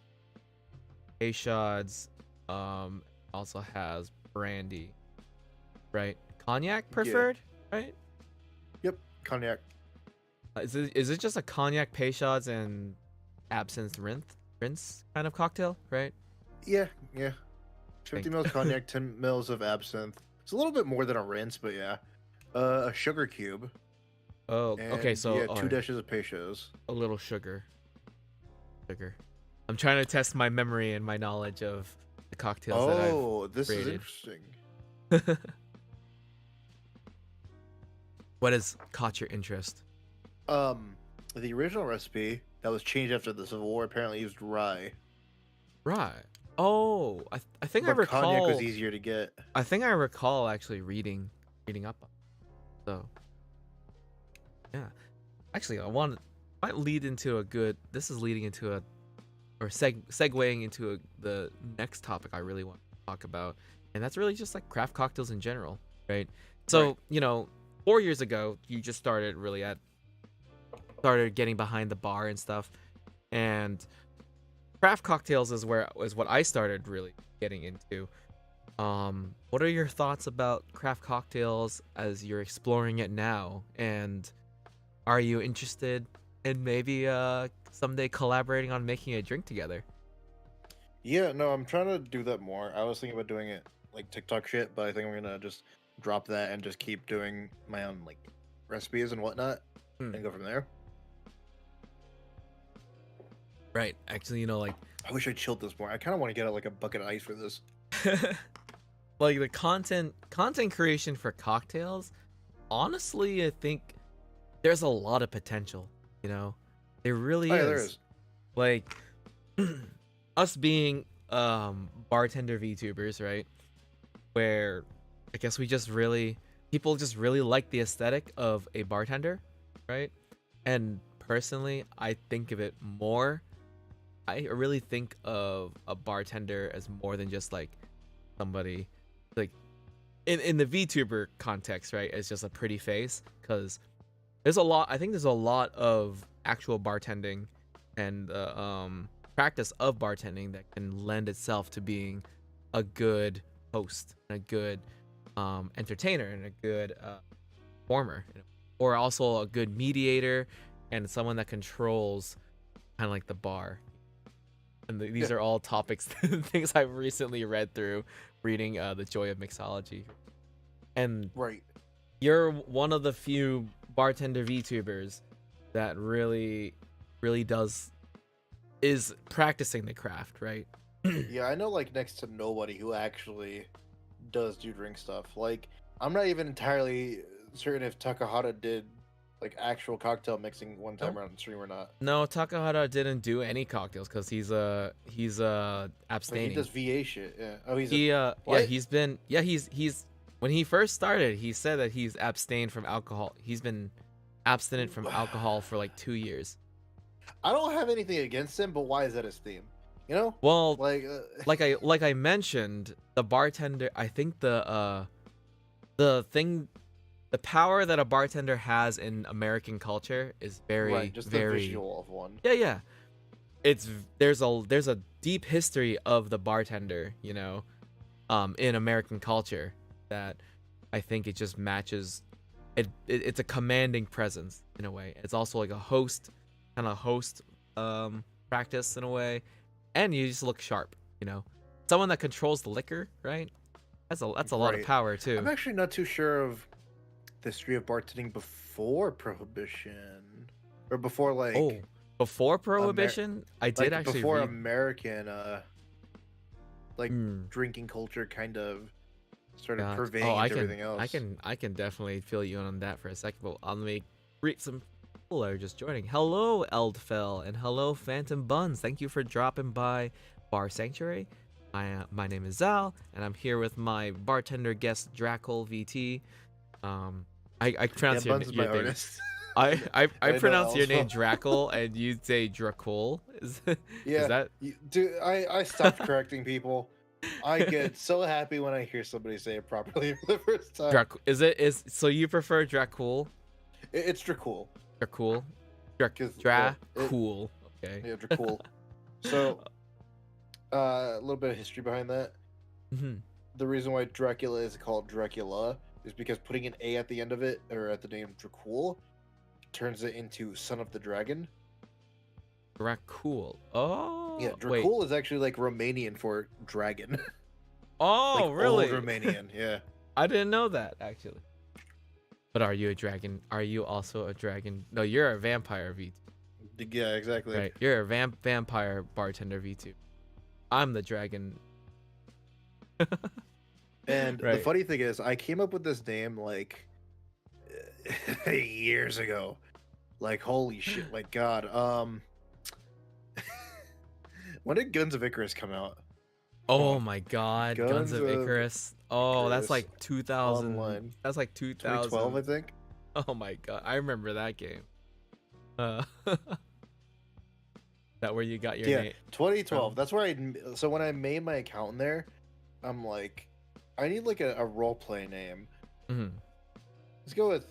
Peychaud's, also has brandy, right? Cognac preferred, right? Yep, cognac. Is it just a cognac, Peychaud's, and absinthe rinse kind of cocktail, right? Yeah, yeah. 50 Think- mils cognac, 10 mils of absinthe. It's a little bit more than a rinse, but yeah. A sugar cube. Oh, okay. and, So yeah, all two right, dishes of pechos. a little sugar. I'm trying to test my memory and my knowledge of the cocktails that I've Oh, this is created. interesting. What has caught your interest? The original recipe that was changed after the Civil War apparently used rye. Right. Oh, I think I But cognac recall. was easier to get. I think I recall actually reading up on it. So yeah. Actually, might lead into a good. This is leading into segueing into the next topic I really want to talk about, and that's really just like craft cocktails in general, right? So Right. 4 years ago, you just started getting behind the bar and stuff, and craft cocktails is what I started really getting into. What are your thoughts about craft cocktails as you're exploring it now? And are you interested in maybe someday collaborating on making a drink together? Yeah, no, I'm trying to do that more. I was thinking about doing it like TikTok shit, but I think I'm gonna just drop that and just keep doing my own like recipes and whatnot Hmm. and go from there. Right. Actually, like I wish I chilled this more. I kind of want to get out like a bucket of ice for this. like the content creation for cocktails, honestly, I think there's a lot of potential, There really Oh yeah, there is. is. Like us being bartender VTubers, right? Where I guess people just really like the aesthetic of a bartender, right? And personally, I really think of a bartender as more than just like somebody like in the VTuber context, right? It's just a pretty face, because I think there's a lot of actual bartending and practice of bartending that can lend itself to being a good host, and a good entertainer, and a good performer, or also a good mediator and someone that controls kind of like the bar. And these Yeah, are all topics, things I've recently read through reading The Joy of Mixology. And right. you're one of the few bartender VTubers that really is practicing the craft, right? Yeah, I know like next to nobody who actually does do drink stuff. Like, I'm not even entirely certain if Takahata did like actual cocktail mixing one time Nope. around the stream or not. No, Takahata didn't do any cocktails because he's But he abstaining. does VA shit. Yeah. Oh, he's a Yeah, what? he's when he first started, he said that he's abstained from alcohol. He's been abstinent from alcohol for like 2 years. I don't have anything against him, but why is that his theme? You know, Well, like like I mentioned, the bartender, I think the thing the power that a bartender has in American culture is right, very just the very visual of one. yeah. There's a deep history of the bartender, in American culture, that I think it just matches it's a commanding presence in a way. It's also like a host practice in a way, and you just look sharp. Someone that controls the liquor, right? That's a lot of Right. power I'm too. actually not too sure of the history of bartending before Prohibition, or before Oh, before Prohibition, I did like actually before read. American like Hmm, drinking culture kind of started God. Oh, pervading into everything else. I can definitely fill you in on that for a second. But let me greet some people that are just joining. Hello, Eldfell, and hello, Phantom Buns. Thank you for dropping by Bar Sanctuary. My name is Zal, and I'm here with my bartender guest DraculVT. I Yeah, pronounce Buns is my your name. artist. I I know pronounce your name also. Dracal, and you say Dracul. Is Yeah, that dude, I stopped correcting people. I get so happy when I hear somebody say it properly for the first time. Drac? Is so you prefer Dracul? It's Dracul. Dracul? Because Dracul. Okay. yeah, Dracul. So, a little bit of history behind that. Hmm. The reason why Dracula is called Dracula is because putting an A at the end of it, or at the name Dracul, turns it into Son of the Dragon. Dracul. Oh, Yeah, wait. Dracul is actually like Romanian for dragon. Oh, Like old really? Romanian, yeah. I didn't know that actually. But are you a dragon? Are you also a dragon? No, you're a vampire V2. Yeah, exactly. Right. You're a vampire bartender V2. I'm the dragon. And the Right. funny thing is, I came up with this name like years ago. Like holy shit, like God. When did Guns of Icarus come out? Come Oh on. my God, Guns Guns of of Icarus. Oh, that's Icarus like 2000. Online. That's like 2012, I 2000. think. Oh my God, I remember that game. That where you got your Yeah, name 2012. from? That's where so when I made my account in there, I'm like, I need like a role play name. Hmm. Let's go with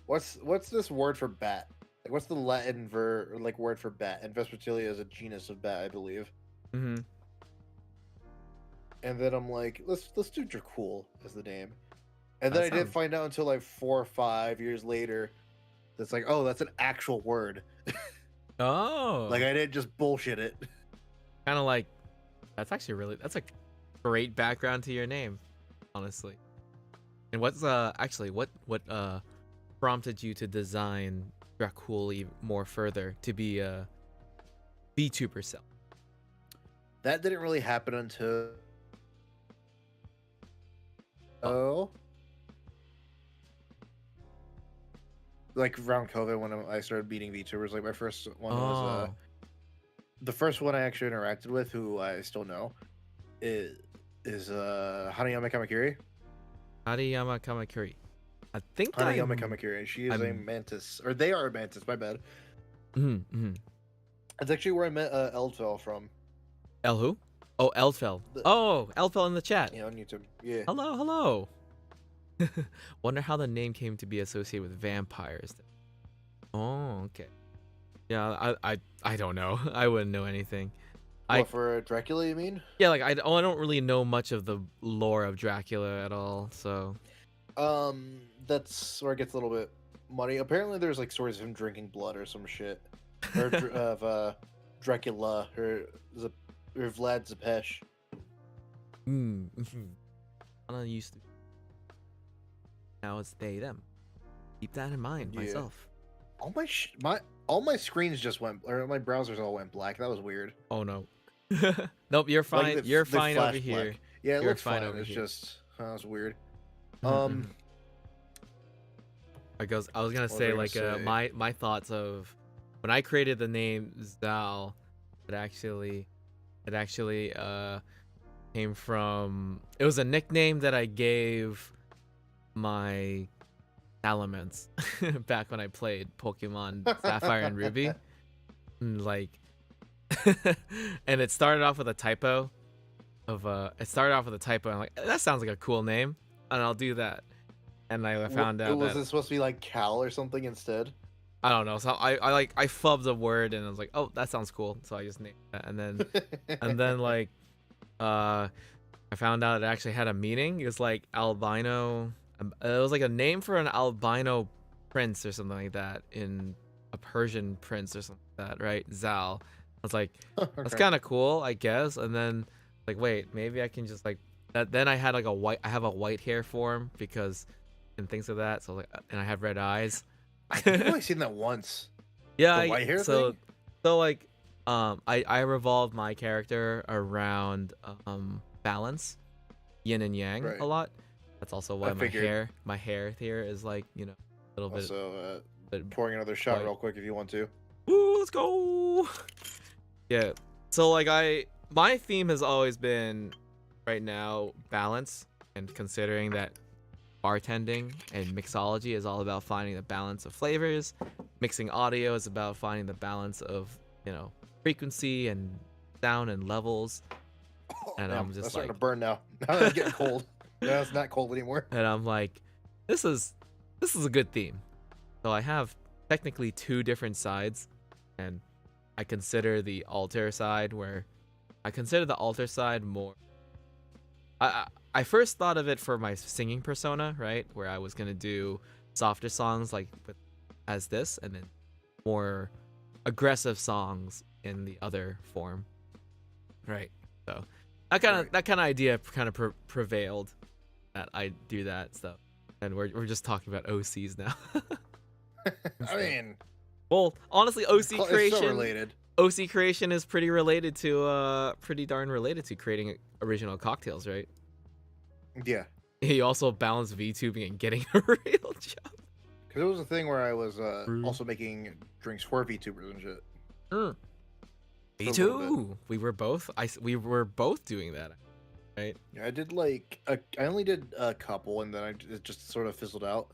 what's this word for bat? Like what's the Latin word for bat? And Vespertilia is a genus of bat, I believe. Hmm. and then I'm like, let's do Dracul as the name. And then That I didn't sounds- find out until like 4 or 5 years later. That's like, oh, that's an actual word. Oh, Like I didn't just bullshit it. kind of like that's actually really that's a great background to your name, honestly. And what's actually what prompted you to design Dracul more further to be a VTuber self? That didn't really happen until like around COVID when I started meeting VTubers. Like my first one was the first one I actually interacted with, who I still know, is Hanayama Kamakiri. Hariyama Kamakuri. I think Hanayama Kamakiri. She is a mantis, or they are a mantis. My bad. Mm-hmm. It's actually where I met Eldfell from. El who? Oh, Eldfell. Oh, Eldfell in the chat. Yeah, on YouTube. Yeah. Hello, hello. Wonder how the name came to be associated with vampires. Oh, okay. Yeah, I don't know. I wouldn't know anything. What, for Dracula, you mean? Yeah, like I don't really know much of the lore of Dracula at all. So That's where it gets a little bit muddy. Apparently, there's like stories of him drinking blood or some shit, or of Dracula or Vlad Zepesh. I don't used to. Now it's they them. Keep that in mind, Yeah. myself. All my screens just went, or my browsers all went black. That was weird. Oh no. Nope, you're fine. Like You're they fine over flashed here. black. Yeah, it You're looks fine fine. over It's here. just that was weird. I was gonna was I say gonna like say? my thoughts of when I created the name Zal, it actually came from, it was a nickname that I gave my elements back when I played Pokemon Sapphire and Ruby. And like and it started off with a typo of I'm like, that sounds like a cool name, and I'll do that. And I found out was that it supposed to be like Cal or something instead? I don't know. So I fubbed a word and I was like, oh, that sounds cool. So I just named that. And then like I found out it actually had a meaning. It was like albino. It was like a name for an albino prince or something like that, in a Persian prince or something like that, right? Zal. I was like, that's kind of cool, I guess. And then like, wait, maybe I can just like that. Then I had like I have a white hair form because and things of that. So like, and I have red eyes. I've only seen that once. Yeah, The white hair so thing? so like I revolved my character around balance, yin and yang Right. a lot. That's also why I figured. my hair here is like, you know, a little Also, bit pouring another shot white. real quick if you want to. Woo, let's go. Yeah. So like my theme has always been right now balance, and considering that bartending and mixology is all about finding the balance of flavors, mixing audio is about finding the balance of, you know, frequency and sound and levels. And I'm just that's starting like- to burn now. Now it's getting cold. Now it's not cold anymore. And I'm like, this is a good theme. So I have technically two different sides, and I consider the alter side more. I first thought of it for my singing persona, right, where I was gonna do softer songs like as this, and then more aggressive songs in the other form, right? So that kind of idea kind of prevailed, that I do that stuff, and we're just talking about OCs now. I mean, Well, honestly, OC it's so creation related. OC creation is pretty darn related to creating original cocktails, right? Yeah, You also balance VTubing and getting a real job. because it was a thing where I was True. also making drinks for VTubers and shit. Me For a little too. We were both doing that, right? Yeah, I did like I only did a couple, and then it just sort of fizzled out.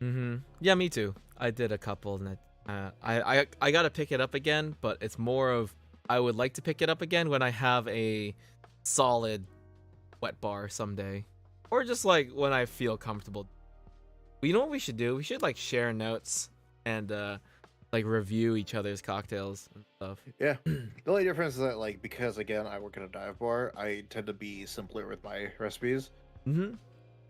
Mm-hmm. Yeah, me too. I did a couple, and I gotta pick it up again, but it's more of I would like to pick it up again when I have a solid wet bar someday, or just like when I feel comfortable. You know what we should do? We should like share notes and like review each other's cocktails and stuff. Yeah. The only difference is that, like, because again I work at a dive bar, I tend to be simpler with my recipes.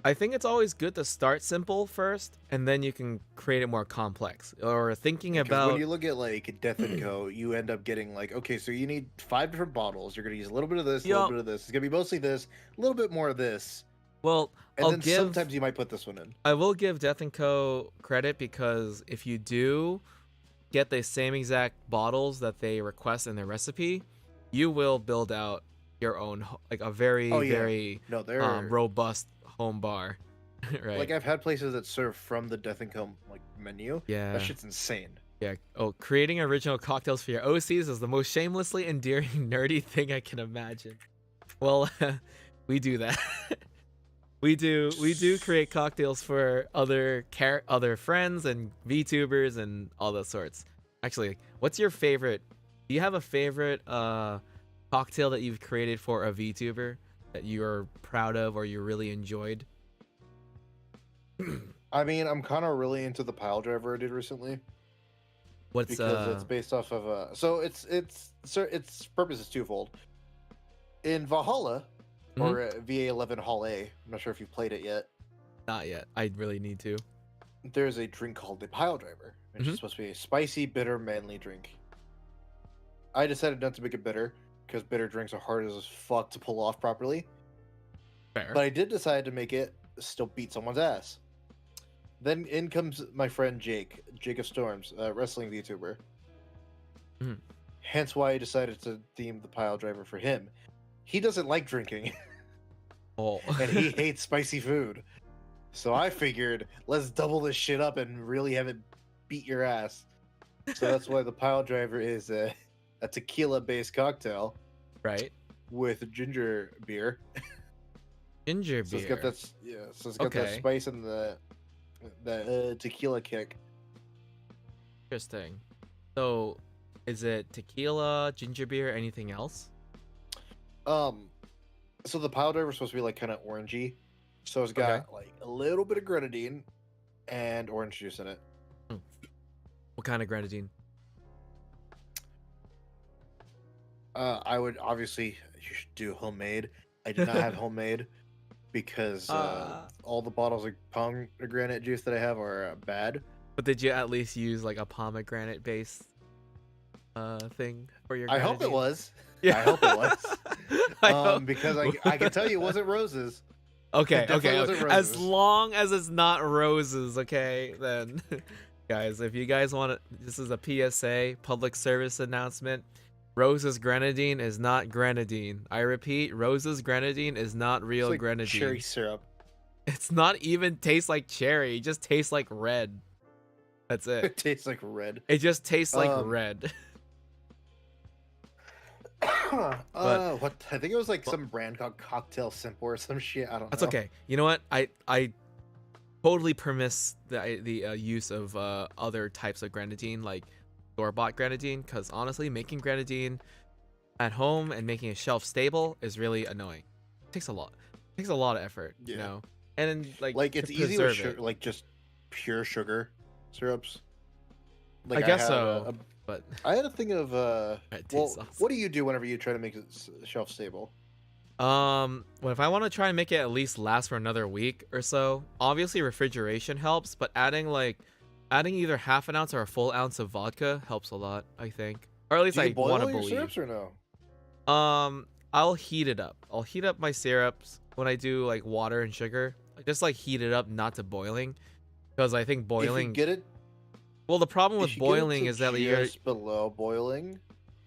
I think it's always good to start simple first, and then you can create it more complex. Or thinking Because when about you look at like Death and Co, you end up getting like, okay, so you need 5 different bottles. You're gonna use a little bit of this, a little Yup. bit of this. It's gonna be mostly this, a little bit more of this, well, and then sometimes you might put this one in. I will give Death and Co credit because if you do get the same exact bottles that they request in their recipe, you will build out your own like a very Oh, yeah. very No, they're robust home bar, right? like, I've had places that serve from the Death and Co like menu. Yeah. That shit's insane. Yeah. Oh, creating original cocktails for your OCs is the most shamelessly endearing nerdy thing I can imagine. Well, we do that. we do create cocktails for other friends and VTubers and all those sorts. Actually, what's your favorite? Do you have a favorite cocktail that you've created for a VTuber that you're proud of or you really enjoyed? I mean, I'm kind of really into the pile driver I did recently. What's because it's based off of so its purpose is twofold. In Valhalla, or VA11 Hall A, I'm not sure if you've played it yet. Not yet. I really need to. There's a drink called the pile driver, which is supposed to be a spicy, bitter, manly drink. I decided not to make it bitter because bitter drinks are hard as fuck to pull off properly. Fair. But I did decide to make it still beat someone's ass. Then in comes my friend Jake of Storms, a wrestling VTuber. Hence why I decided to theme the pile driver for him. He doesn't like drinking. Oh. And he hates spicy food. So I figured, let's double this shit up and really have it beat your ass. So that's why the pile driver is a tequila-based cocktail. Right. With ginger beer. Ginger beer. So it's got that, so it's got that spice and the tequila kick. Interesting. So, is it tequila, ginger beer, anything else? So the pile driver is supposed to be like kind of orangey. So it's got like a little bit of grenadine and orange juice in it. What kind of grenadine? I would obviously, you should do homemade. I did not have homemade because all the bottles of pomegranate juice that I have are bad. But did you at least use like a pomegranate based thing for your grenadine? I hope it was. Yeah. I hope it was. Because I can tell you it wasn't roses. Okay, Wasn't roses. As long as it's not roses, okay, then guys, if you guys want to, this is a PSA, public service announcement. Rose's grenadine is not grenadine. I repeat, Rose's grenadine is not real like grenadine. Cherry syrup. It's not even taste like cherry. It just tastes like red. That's it. It tastes like red. It just tastes like red. What? I think it was like some brand called Cocktail Simple or some shit. I don't know. That's okay. You know what? I totally permiss the use of other types of grenadine, like store-bought grenadine, because honestly, making grenadine at home and making it shelf stable is really annoying. It takes a lot. It takes a lot of effort, you know. And then, like it's easy with like just pure sugar syrups. Like I guess so. But I had a thing of what do you do whenever you try to make it shelf stable? Well, if I want to try and make it at least last for another week or so, obviously refrigeration helps, but adding either half an ounce or a full ounce of vodka helps a lot, I think. Or at least I want to believe. Syrups or no? I'll heat it up. I'll heat up my syrups when I do like water and sugar. I just like heat it up, not to boiling, because I think boiling. If you get it. Well, the problem with boiling is that you're just below boiling.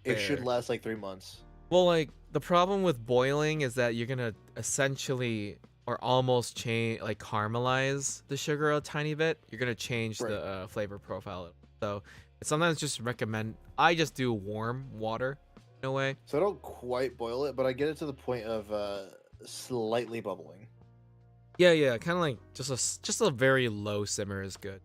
It should last like 3 months. Well, like the problem with boiling is that you're gonna essentially or almost caramelize the sugar a tiny bit. You're gonna change the flavor profile. So sometimes just recommend I just do warm water in a way. So I don't quite boil it, but I get it to the point of slightly bubbling. Yeah, kind of like just a very low simmer is good.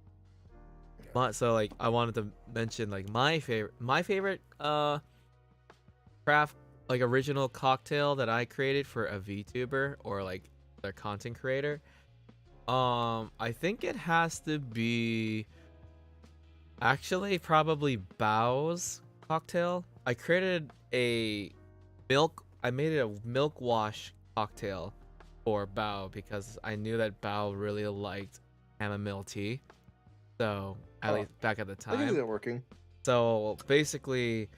So like I wanted to mention like my favorite craft like original cocktail that I created for a VTuber or like their content creator. I think it has to be Actually, probably Bao's cocktail. I created a I made a milk wash cocktail for Bao because I knew that Bao really liked chamomile tea. So, at least back at the I can see time. that working. So, basically,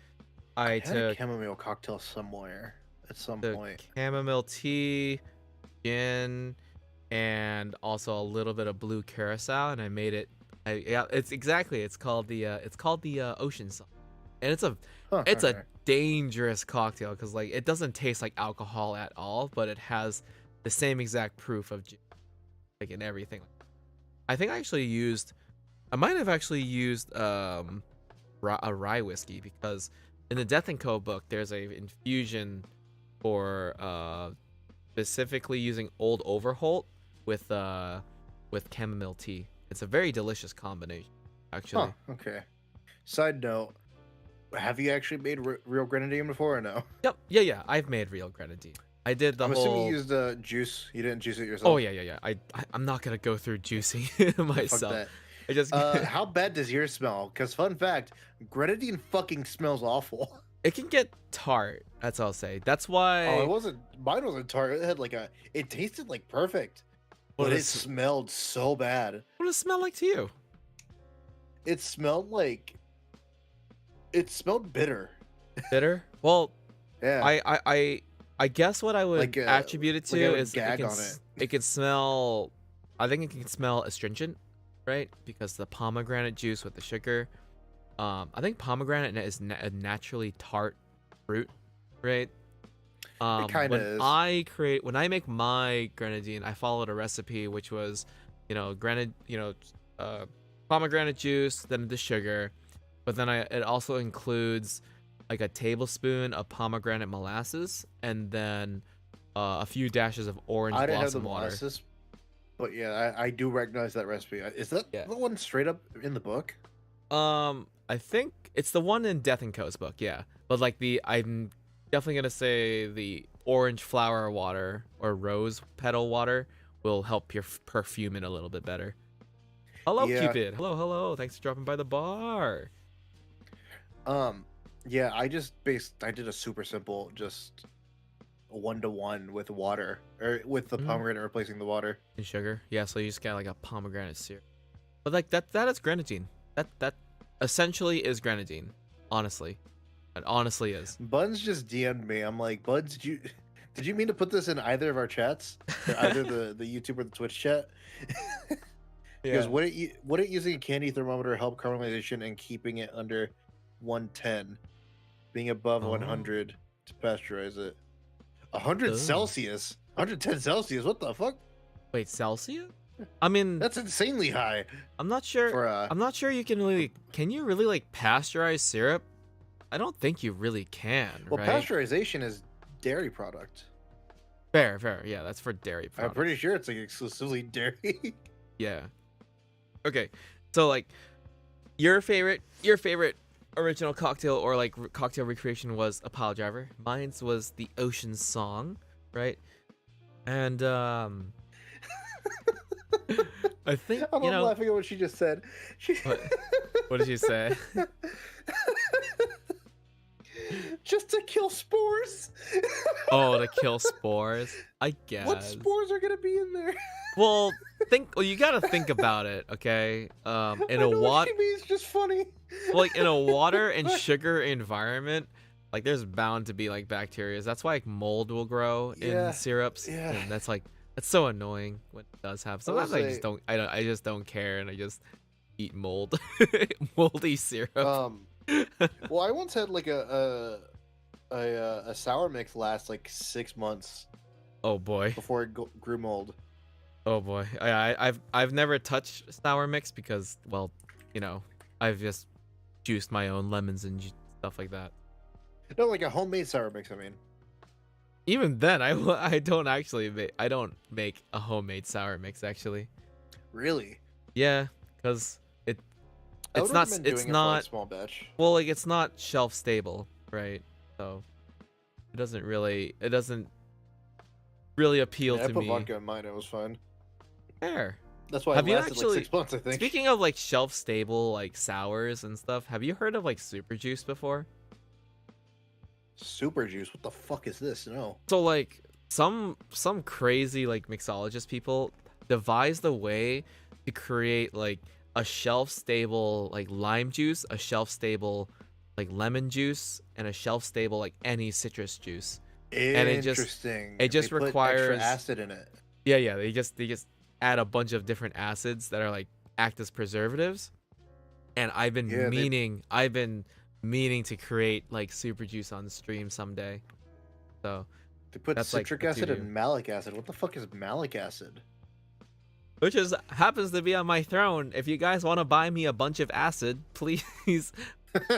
I had a took chamomile cocktail somewhere at some point. chamomile tea, gin, and also a little bit of blue curacao, and I made it. Yeah, it's called the Ocean Sun, and it's a Okay. dangerous cocktail because like it doesn't taste like alcohol at all, but it has the same exact proof of gin, like in everything. I think I might have actually used a rye whiskey because in the Death and Co book there's a infusion for specifically using Old Overholt with chamomile tea. It's a very delicious combination, actually. Okay. Side note, have you actually made real grenadine before or no? Yep. Yeah. I've made real grenadine. I did the I'm whole. assuming you used juice. You didn't juice it yourself. Oh yeah. I'm not gonna go through juicing myself. Fuck that. I just. How bad does yours smell? Because fun fact, grenadine fucking smells awful. It can get tart. That's all I'll say. That's why. Oh, it wasn't. Mine wasn't tart. It had like a. It tasted like perfect, but it smelled so bad. What does it smell like to you? It smelled like. It smelled bitter. Bitter? Well, Yeah. I guess what I would Like, attribute it like I to would is gag on it. it can smell. I think it can smell astringent, right? Because the pomegranate juice with the sugar. I think pomegranate is a naturally tart fruit, right? It kind of is. When I make my grenadine, I followed a recipe which was, pomegranate juice, then the sugar, but then it also includes like a tablespoon of pomegranate molasses and then a few dashes of orange I didn't have the blossom water. molasses, but yeah, I do recognize that recipe. Is that the one straight up in the book? I think it's the one in Death and Co's book, yeah. But like I'm definitely gonna say the orange flower water or rose petal water will help your perfume it a little bit better. Hello, Yeah. Cupid. Hello. Thanks for dropping by the bar. Yeah, I did a super simple, just a 1-to-1 with water, or with the pomegranate replacing the water. And sugar, yeah. So you just got like a pomegranate syrup. But like that is grenadine. That essentially is grenadine. Honestly, it honestly is. Buns just DM'd me. I'm like, Buns, did you mean to put this in either of our chats, or either the YouTube or the Twitch chat? Because wouldn't using a candy thermometer help caramelization and keeping it under 110, being above 100 to pasteurize it? 100 Celsius, 110 Celsius. What the fuck? Wait, Celsius? I mean, that's insanely high. I'm not sure. I'm not sure you can really. Can you really like pasteurize syrup? I don't think you really can. Well, right? pasteurization is dairy product. Fair. Yeah, that's for dairy products. I'm pretty sure it's like exclusively dairy. Yeah. Okay, so like, your favorite original cocktail or like cocktail recreation was a pile driver. Mine's was the Ocean Song, right? And I think I'm laughing at what she just said. What did she say? Just to kill spores. Oh, to kill spores. I guess. What spores are gonna be in there? Well, you gotta think about it, okay? In a water, it's just funny. Like in a water and sugar environment, like there's bound to be like bacteria. That's why like mold will grow in syrups. Yeah. And that's so annoying when it does happen. Sometimes I just don't care and I just eat mold, moldy syrup. Well, I once had like a sour mix last like 6 months. Oh boy. Before it grew mold. Oh boy. I've never touched sour mix because, well, I've just juiced my own lemons and stuff like that. No, like a homemade sour mix. I mean, even then, I don't make a homemade sour mix actually. Really? Yeah, because it's not a small batch. Well, like it's not shelf stable, right? So it doesn't really appeal to me. I put vodka in mine. It was fine. Fair. That's why it Have you lasted like actually, 6 months, I think. speaking of like shelf stable like sours and stuff, have you heard of like super juice before? Super juice. What the fuck is this? No. So like some crazy like mixologist people devised a way to create like a shelf stable like lime juice, a shelf stable like lemon juice, and a shelf stable like any citrus juice. And Interesting. it just They put requires extra acid in it. yeah, they just add a bunch of different acids that are like act as preservatives. And Yeah, I've been meaning to create like super juice on stream someday. So they put that's like citric what you acid do. and malic acid. What the fuck is malic acid? Which is happens to be on my throne. If you guys want to buy me a bunch of acid, please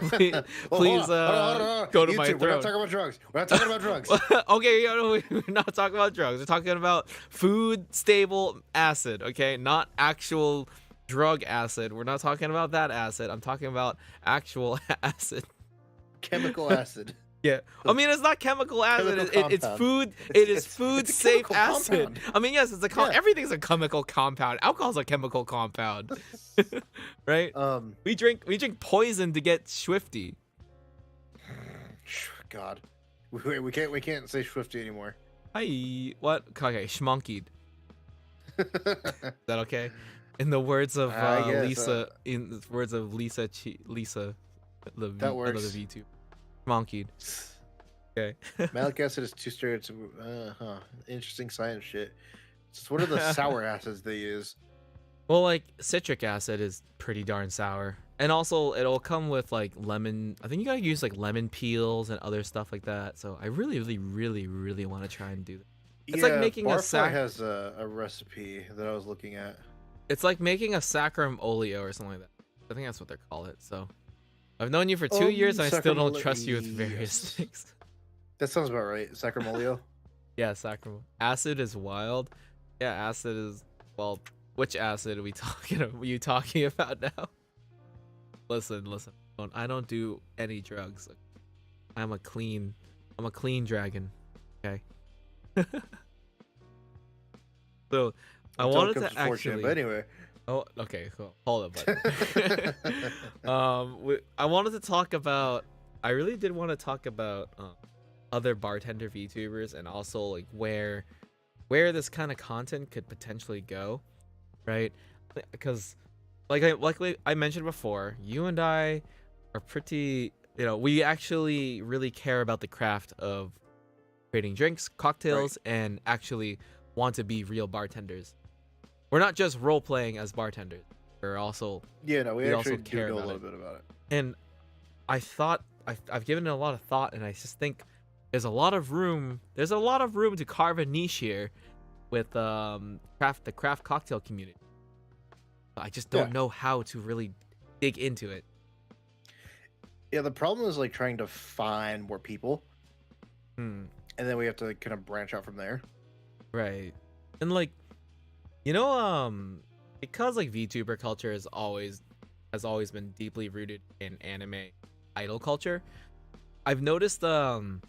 please, Well, please hold on. go to YouTube, my we're not throne. talking about drugs. We're not talking about drugs. Okay, we're not talking about drugs. We're talking about food stable acid, okay? Not actual drug acid. We're not talking about that acid. I'm talking about actual acid. Chemical acid. Yeah. I mean, it's not chemical acid. Chemical It's compound. food. It's Food a safe chemical acid. compound. I mean, yes, it's a Yeah. everything's a chemical compound. Alcohol's a chemical compound. Right? We drink poison to get swifty. God, we can't say swifty anymore. Hi. What? Okay, schmonkied. Is that okay? In the words of I guess, Lisa, in the words of Lisa, That works. another VTuber, schmonkied. Okay. Malic acid is too straight. Interesting science shit. So what are the sour acids they use? Well, like citric acid is pretty darn sour, and also it'll come with like lemon. I think you gotta use like lemon peels and other stuff like that. So I really want to try and do that. It's like making a Barfly has a recipe that I was looking at. It's like making a saccharum oleo or something like that. I think that's what they call it. So I've known you for 2 years, and I still don't trust you with various things. That sounds about right. Sacramolio. Yeah, saccharum. Acid is wild. Yeah, acid is, well, which acid are you talking about now? Listen. I don't do any drugs. I'm a clean dragon. Okay. So I wanted to actually. But anyway. Oh, okay, cool. Hold up, buddy. I wanted to talk about. I really did want to talk about other bartender VTubers, and also like where this kind of content could potentially go, right? Because like I mentioned before, you and I are pretty. We actually really care about the craft of creating drinks, cocktails, and actually want to be real bartenders. We're not just role playing as bartenders. We're also we actually also do care know a about little bit about it. And I thought I've given it a lot of thought, and I just think there's a lot of room to carve a niche here with the craft cocktail community. I just don't know how to really dig into it. Yeah, the problem is like trying to find more people, and then we have to kind of branch out from there. Right. And like, because like VTuber culture has always been deeply rooted in anime idol culture, I've noticed you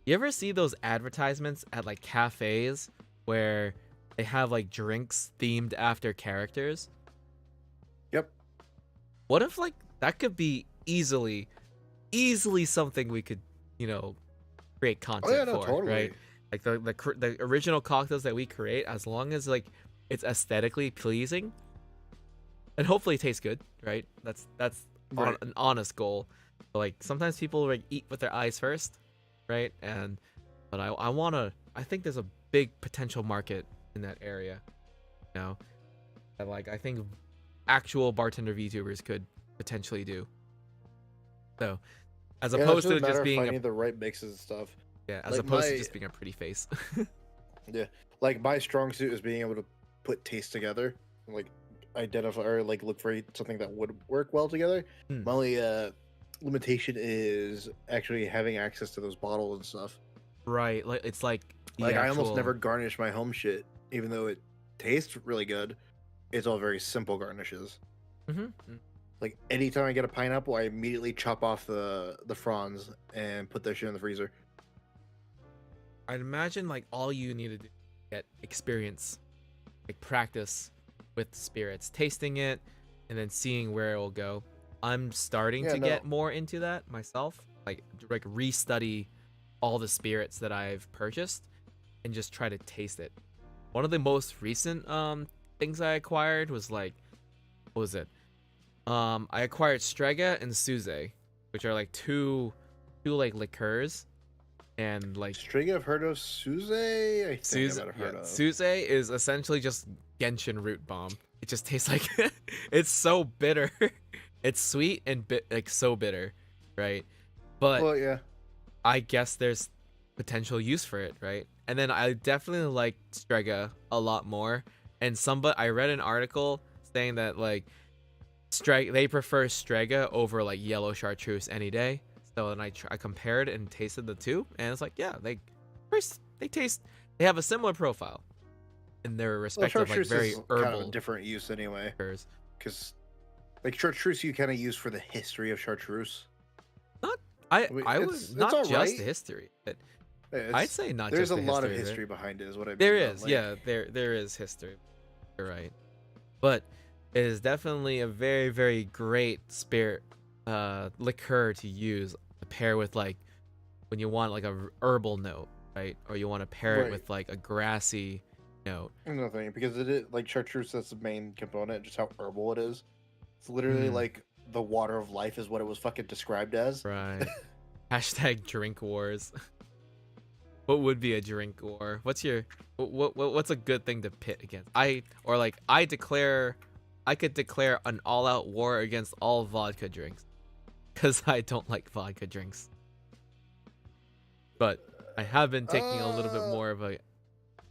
ever see those advertisements at like cafes where they have like drinks themed after characters? Yep. What if like that could be easily something we could, create content for, totally. right? Like the original cocktails that we create, as long as like it's aesthetically pleasing and hopefully tastes good, right? That's Right. an honest goal. But like sometimes people like eat with their eyes first, right? But I think there's a big potential market in that area, that like I think actual bartender VTubers could potentially do. So as opposed to just being finding the right mixes and stuff. Yeah, as Like opposed to just being a pretty face. Yeah, like my strong suit is being able to put taste together, and, like identify or like look for something that would work well together. My only limitation is actually having access to those bottles and stuff. Right, like it's like I almost never garnish my home shit, even though it tastes really good. It's all very simple garnishes. Like anytime I get a pineapple, I immediately chop off the fronds and put that shit in the freezer. I'd imagine like all you need to do is get experience, like practice, with spirits, tasting it, and then seeing where it will go. I'm starting Yeah, to no. get more into that myself, like restudy all the spirits that I've purchased and just try to taste it. One of the most recent things I acquired was like, what was it? I acquired Strega and Suze, which are like two like liqueurs, and like String I've heard of. Suze, I think I might have heard of. Suze is essentially just Genshin root bomb. It just tastes like it's so bitter. It's sweet and like so bitter, right? But Well, yeah. I guess there's potential use for it, right? And then I definitely like Strega a lot more. And I read an article saying that like they prefer Strega over like yellow chartreuse any day. So then I compared and tasted the two, and it's like, yeah, they have a similar profile in their Well, respective like chartreuse very is kind herbal of a different use anyway. liqueurs. Because, like, chartreuse you kind of use for the history of chartreuse. I would it's not all just right. history. But It's- I'd say not There's just a the lot of history, history right? behind it, is what I mean. There though, is, like- yeah, there is history. You're right, but it is definitely a very very great spirit liqueur to use to pair with like when you want like a herbal note, right? Or you want to pair it Right. with like a grassy note. Nothing, because it is like chartreuse. That's the main component. Just how herbal it is. It's literally Mm. like the water of life is what it was fucking described as. Right. Hashtag drink wars. What would be a drink war? What's a good thing to pit against? I could declare an all-out war against all vodka drinks, because I don't like vodka drinks. But I have been taking a little bit more of a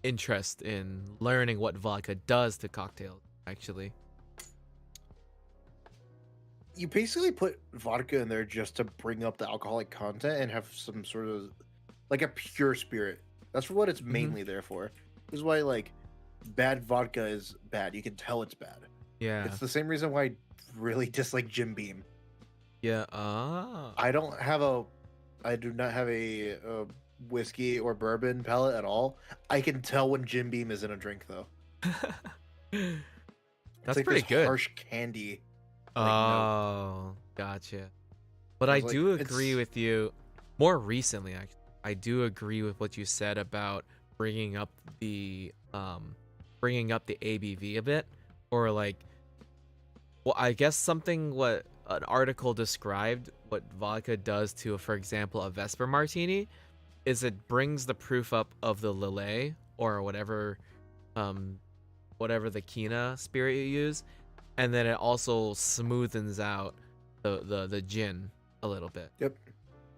interest in learning what vodka does to cocktails, actually. You basically put vodka in there just to bring up the alcoholic content and have some sort of like a pure spirit. That's what it's mainly there for. This is why like bad vodka is bad. You can tell it's bad. Yeah. It's the same reason why I really dislike Jim Beam. Yeah. I do not have a whiskey or bourbon palate at all. I can tell when Jim Beam is in a drink though. That's like pretty this good. harsh candy. Like, Oh, gotcha. But I I was like, do agree it's- with you. More recently, actually, I do agree with what you said about bringing up the ABV a bit, or like, well, I guess something what an article described what vodka does to, for example, a Vesper Martini, is it brings the proof up of the Lillet or whatever the Kina spirit you use, and then it also smoothens out the gin a little bit. Yep.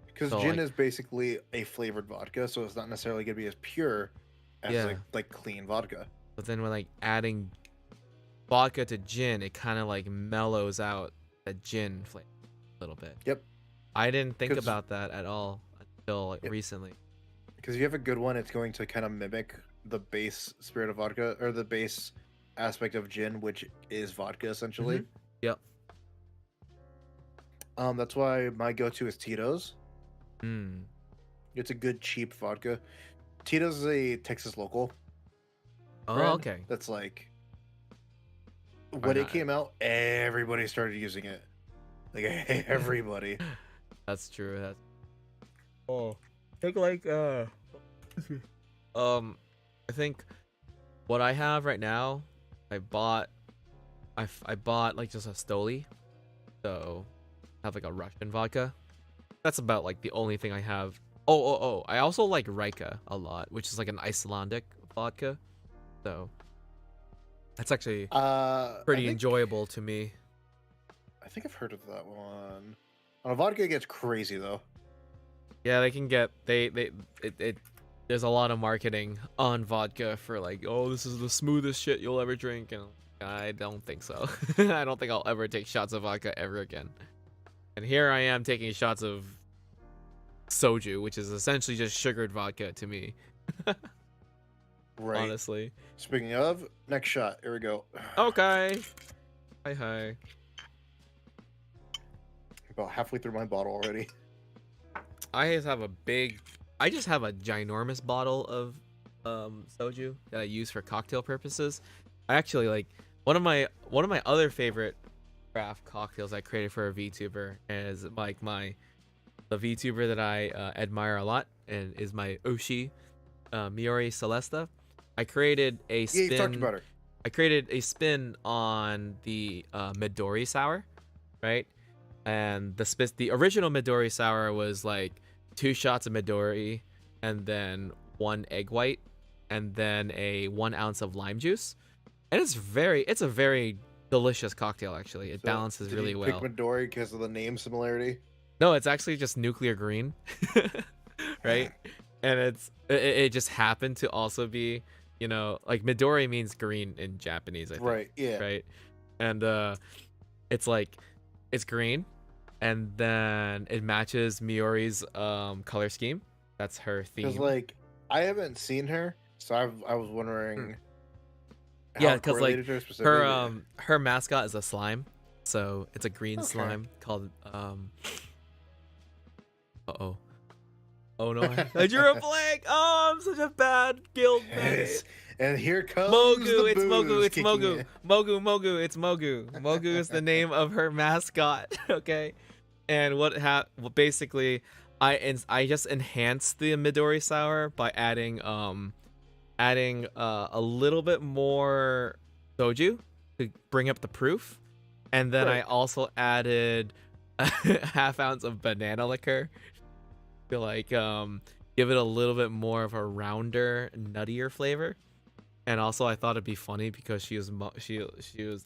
Because So, gin like- is basically a flavored vodka, so it's not necessarily going to be as pure as Yeah. like clean vodka. But then when like adding vodka to gin, it kind of like mellows out the gin flavor a little bit. Yep. I didn't think 'Cause- about that at all until like Yep. recently. Because if you have a good one, it's going to kind of mimic the base spirit of vodka or the base aspect of gin, which is vodka essentially. Mhm. Yep. That's why my go-to is Tito's. Mm. It's a good cheap vodka. Tito's is a Texas local. Oh, brand okay. That's like Why when it not? came out, everybody started using it. Like everybody. That's true. That's. Oh, I think like I think what I have right now, I bought like just a Stoli, so I have like a Russian vodka. That's about like the only thing I have. Oh! I also like Rika a lot, which is like an Icelandic vodka. So that's actually pretty I think, enjoyable to me. I think I've heard of that one. Vodka gets crazy though. Yeah, they can get there's a lot of marketing on vodka for like, oh, this is the smoothest shit you'll ever drink, and I don't think so. I don't think I'll ever take shots of vodka ever again. And here I am taking shots of soju, which is essentially just sugared vodka to me. Right. Honestly. Speaking of, next shot. Here we go. Okay. Hi. About halfway through my bottle already. I just have a ginormous bottle of soju that I use for cocktail purposes. I actually like one of my other favorite craft cocktails I created for a VTuber is like the VTuber that I admire a lot and is my Oshi, Miori Celesta. I created a Yeah, you've talked spin. about her. I created a spin on the Midori sour, right? And the original Midori sour was like 2 shots of Midori, and then 1 egg white, and then a 1 ounce of lime juice, and it's a very delicious cocktail. Actually, it So, balances did really you well. pick Midori because of the name similarity? No, it's actually just nuclear green, right? And it just happened to also be, like Midori means green in Japanese, I think, Right. Yeah. right? And it's like it's green, and then it matches Miori's color scheme. That's her Because theme. like I haven't seen her, so I was wondering. Yeah, how it because like correlated to her specifically. her mascot is a slime, so it's a green Okay. slime called uh-oh. Oh no, I drew a blank. Oh, I'm such a bad guild member. And here comes Mogu, the it's Mogu, booze it's kicking Mogu. in. Mogu, it's Mogu. Mogu is the name of her mascot, okay? And basically I just enhanced the Midori sour by adding a little bit more soju to bring up the proof. And then I Right. also added a half ounce of banana liquor to like give it a little bit more of a rounder, nuttier flavor. And also I thought it'd be funny because she was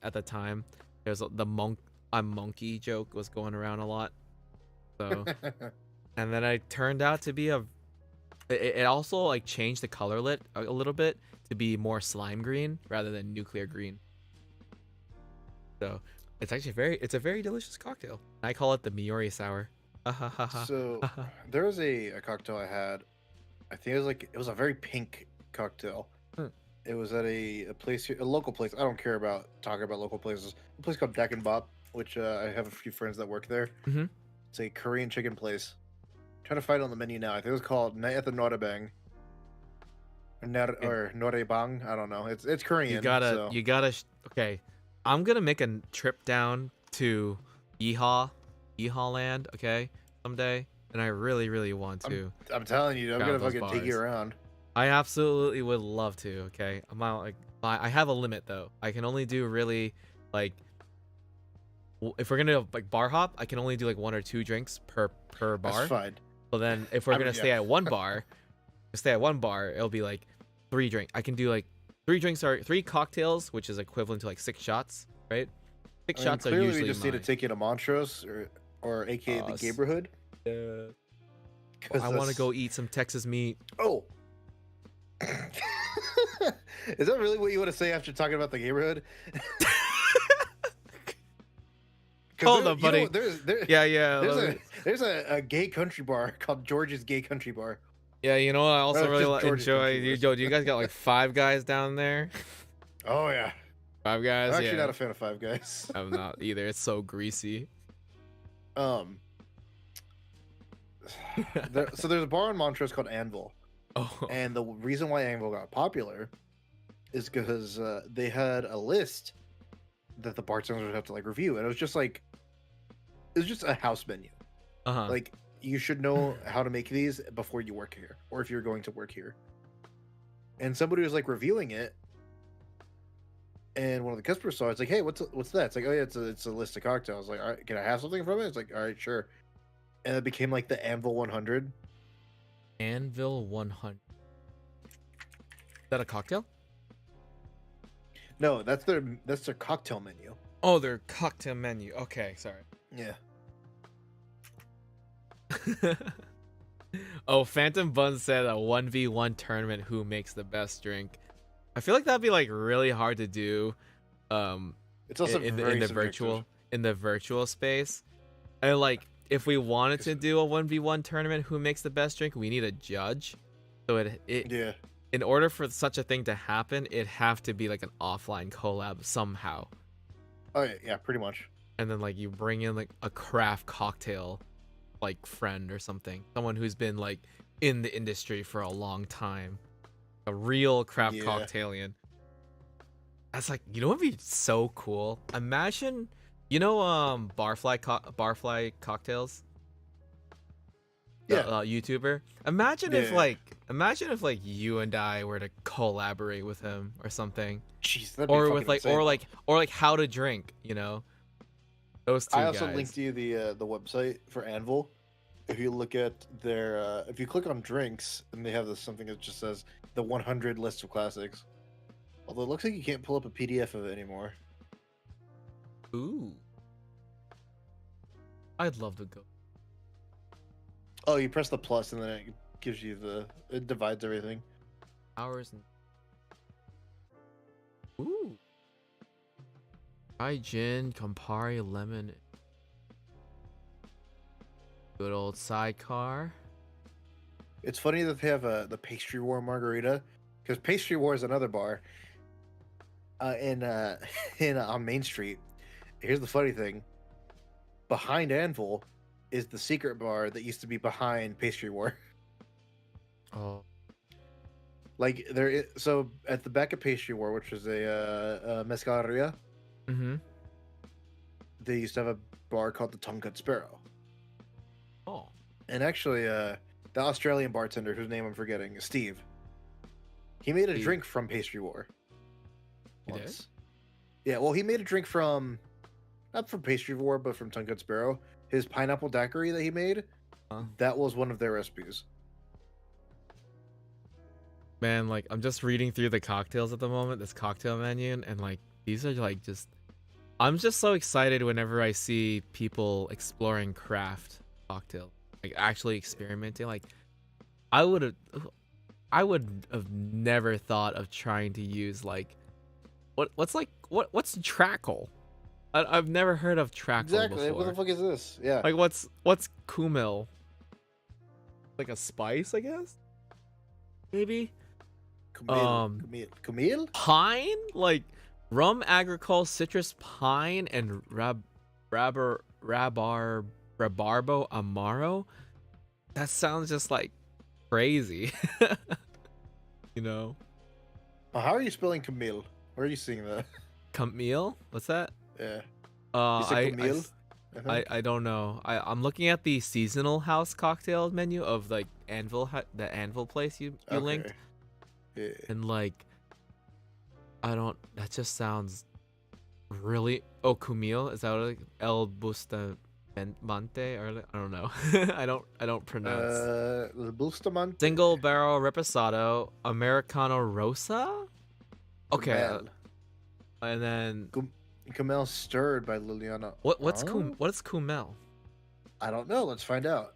at the time there's the I'm monkey joke was going around a lot. So and then I turned out to be it also like changed the color lit a little bit to be more slime green rather than nuclear green. So it's actually it's a very delicious cocktail. I call it the Miori sour. So there was a cocktail I had. I think it was a very pink cocktail. Hmm. It was at a place here, a local place. I don't care about talking about local places. A place called DraculVT, which I have a few friends that work there. Mhm. It's a Korean chicken place. Trying to find it on the menu now. I think it was called Night at the Norebang. Or Norebang. I don't know. It's Korean. You gotta okay. I'm gonna make a trip down to Yeehaw land, okay, someday, and I really, really want to. I'm telling you, I'm Grab gonna those fucking take you bars. around. I absolutely would love to. Okay, I'm not like I have a limit though. I can only do really like if we're gonna like bar hop, I can only do like 1 or 2 drinks per bar. That's fine. So then if we're I mean, gonna stay at one bar, it'll be like 3 drinks. I can do like 3 cocktails, which is equivalent to like 6 shots, right? 6 shots are clearly usually we just need to take you to Montrose or aka the neighborhood. I want to go eat some Texas meat. Oh. Is that really what you want to say after talking about the neighborhood? Hold up, buddy. There's a gay country bar called George's Gay Country Bar. Yeah, you know what I also Just really George's enjoy. Country Bars. Do you guys got like Five Guys down there? Oh yeah. Five Guys. I'm actually yeah. not a fan of Five Guys. I'm not either. It's so greasy. So there's a bar in Montrose called Anvil, Oh. and the reason why Anvil got popular is because they had a list that the bartenders would have to like review, and it was just a house menu. Uh-huh. Like you should know how to make these before you work here, or if you're going to work here. And somebody was like reviewing it, and one of the customers saw it. It's like, hey, what's that? It's like, oh yeah, it's a list of cocktails. Like, all right, can I have something from it? It's like, all right, sure. And it became like the Anvil 100. Anvil 100. Is that a cocktail? No, that's their cocktail menu. Oh, their cocktail menu. Okay, sorry. Yeah. Oh, Phantom Bun said a 1v1 tournament who makes the best drink. I feel like that'd be like really hard to do It's also in very the subjective. virtual space. And like if we wanted to do a 1v1 tournament who makes the best drink, we need a judge. So Yeah. in order for such a thing to happen, it'd have to be like an offline collab somehow. Oh yeah, pretty much. And then like you bring in like a craft cocktail like friend or something, someone who's been like in the industry for a long time, a real craft Yeah. cocktailian. That's like, you know what would be so cool? Imagine, you know, barfly cocktails, the Yeah, YouTuber. Imagine yeah, if yeah. like you and I were to collaborate with him or something, Jeez, that'd be or fucking with like insane. or like how to drink, you know, those I two also linked guys. you the website for Anvil. If you look at their, if you click on drinks, and they have this something that just says the 100 list of classics. Although it looks like you can't pull up a PDF of it anymore. Ooh, I'd love to go. Oh, you press the plus, and then it gives you it divides everything. Hours and ooh, Thai gin, Campari, lemon, good old sidecar. It's funny that they have the Pastry War margarita, because Pastry War is another bar in in on Main Street. Here's the funny thing: behind Anvil is the secret bar that used to be behind Pastry War. Oh, Like so at the back of Pastry War, which was a mezcaleria, mm-hmm. they used to have a bar called the Tongue Cut Sparrow. Oh, And actually, the Australian bartender, whose name I'm forgetting, Steve, he made a Steve. drink from Pastry War. He did? Once. Yeah, well, he made a drink from, not from Pastry War, but from Tongue Cut Sparrow. His pineapple daiquiri that he made, Huh? that was one of their recipes. Man, like I'm just reading through the cocktails at the moment, this cocktail menu, and like these are like just I'm just so excited whenever I see people exploring craft cocktail, like actually experimenting. Like I would have I would have never thought of trying to use like what's Trackle? I've never heard of Trackle Exactly. What the before. fuck is this? Yeah. Like what's kumil? Like a spice, I guess? Maybe? Camille? Pine, like rum agricole, citrus pine, and rabarbo amaro. That sounds just like crazy. You know, How are you spelling Camille? Where are you seeing that? Camille, what's that? Yeah. uh You said i i Camille, s- I I, think? I don't know. I'm looking at the seasonal house cocktail menu of like the Anvil place you linked, Okay. Yeah. and like that just sounds really. Oh, Camille, is that what El Bustamante, or I don't know. I don't pronounce. El Bustamante. Single barrel reposado Americano Rosa. Okay, Camel. and then Camel stirred by Liliana. what's Huh? what's Kumel? I don't know. Let's find out.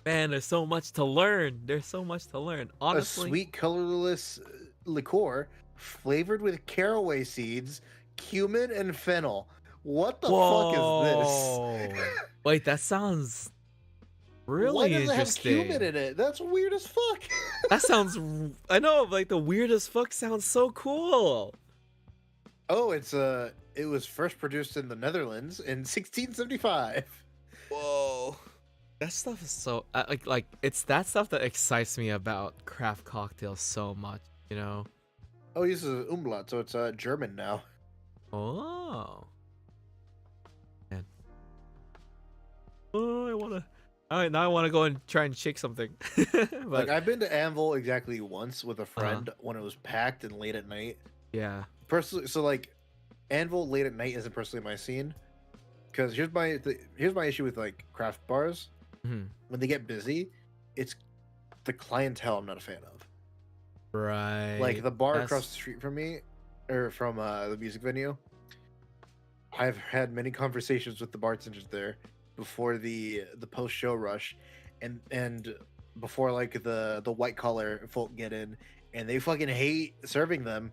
Man, there's so much to learn. There's so much to learn. Honestly, A sweet, colorless liqueur flavored with caraway seeds, cumin, and fennel. What the fuck is this? Wait, that sounds Why really does it have interesting. cumin in it? That's weird as fuck. That sounds. I know, like the weirdest fuck sounds so cool. Oh, it was first produced in the Netherlands in 1675. Whoa. That stuff is so like it's that stuff that excites me about craft cocktails so much, you know. Oh, he uses umlaut, so it's German now. Oh. Man. Oh, I wanna. All right, now I want to go and try and shake something. But Like I've been to Anvil exactly once with a friend when it was packed and late at night. yeah. Personally, so like Anvil late at night isn't personally my scene. Because here's my issue with like craft bars. Mhm. When they get busy, it's the clientele I'm not a fan of. Right. Like the bar That's- across the street from me, or from the music venue. I've had many conversations with the bartenders there before the post show rush, and before like the white collar folk get in, and they fucking hate serving them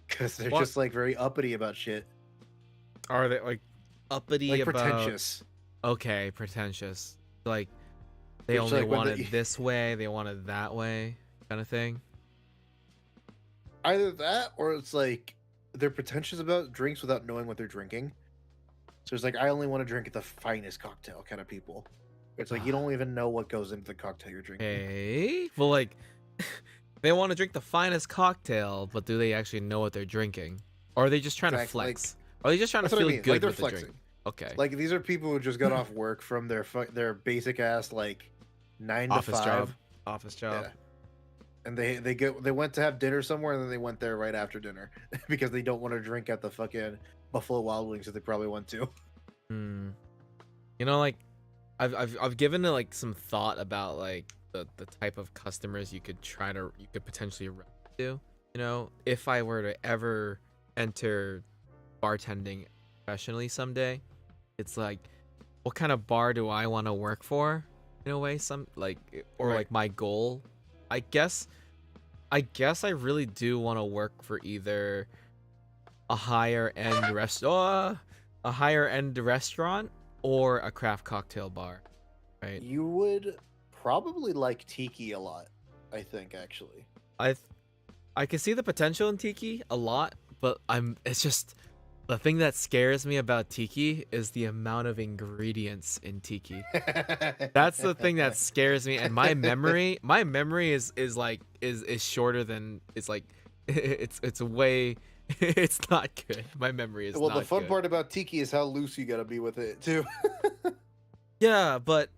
because they're What? just like very uppity about shit, Are they like uppity like about? pretentious. Okay, pretentious. Like they Which, only like, when want the- it this way, they want it that way, kind of thing. Either that, or it's like they're pretentious about drinks without knowing what they're drinking. So it's like I only want to drink the finest cocktail kind of people. It's like you don't even know what goes into the cocktail you're drinking. Okay. Well, like, They want to drink the finest cocktail, but do they actually know what they're drinking? Or are they just trying to Exactly, like, flex? Or are they just trying to that's what I feel mean. good Like they're with the flexing. drink? Okay. Like these are people who just got off work from their basic ass like 9 to Office 5. job. Office job. Yeah. And they went to have dinner somewhere, and then they went there right after dinner because they don't want to drink at the fucking Buffalo Wild Wings that they probably went to. Hmm. You know, like I've given it like some thought about like the type of customers you could potentially run to. You know, if I were to ever enter bartending professionally someday, it's like, what kind of bar do I want to work for? In a way, like my goal. I guess I really do want to work for either a higher end restaurant or a craft cocktail bar, right? You would probably like tiki a lot, I think, actually. I can see the potential in tiki a lot, but it's just the thing that scares me about tiki is the amount of ingredients in tiki. That's the thing that scares me, and my memory is shorter than it's way it's not good. My memory is Well, not the fun good. part about tiki is how loose you gotta be with it too. Yeah, but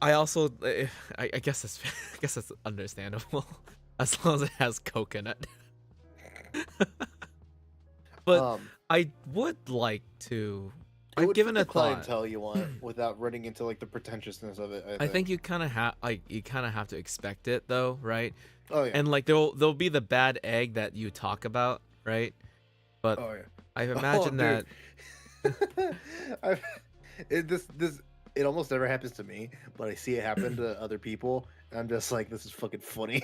I also I guess it's understandable as long as it has coconut. But I would like to. I've given the a thought. clientele you want without running into like the pretentiousness of it. I think you kind of have to expect it though, right? Oh yeah. And like there'll be the bad egg that you talk about, right? But Oh yeah. I imagine that. It almost never happens to me, but I see it happen to other people, and I'm just like, this is fucking funny.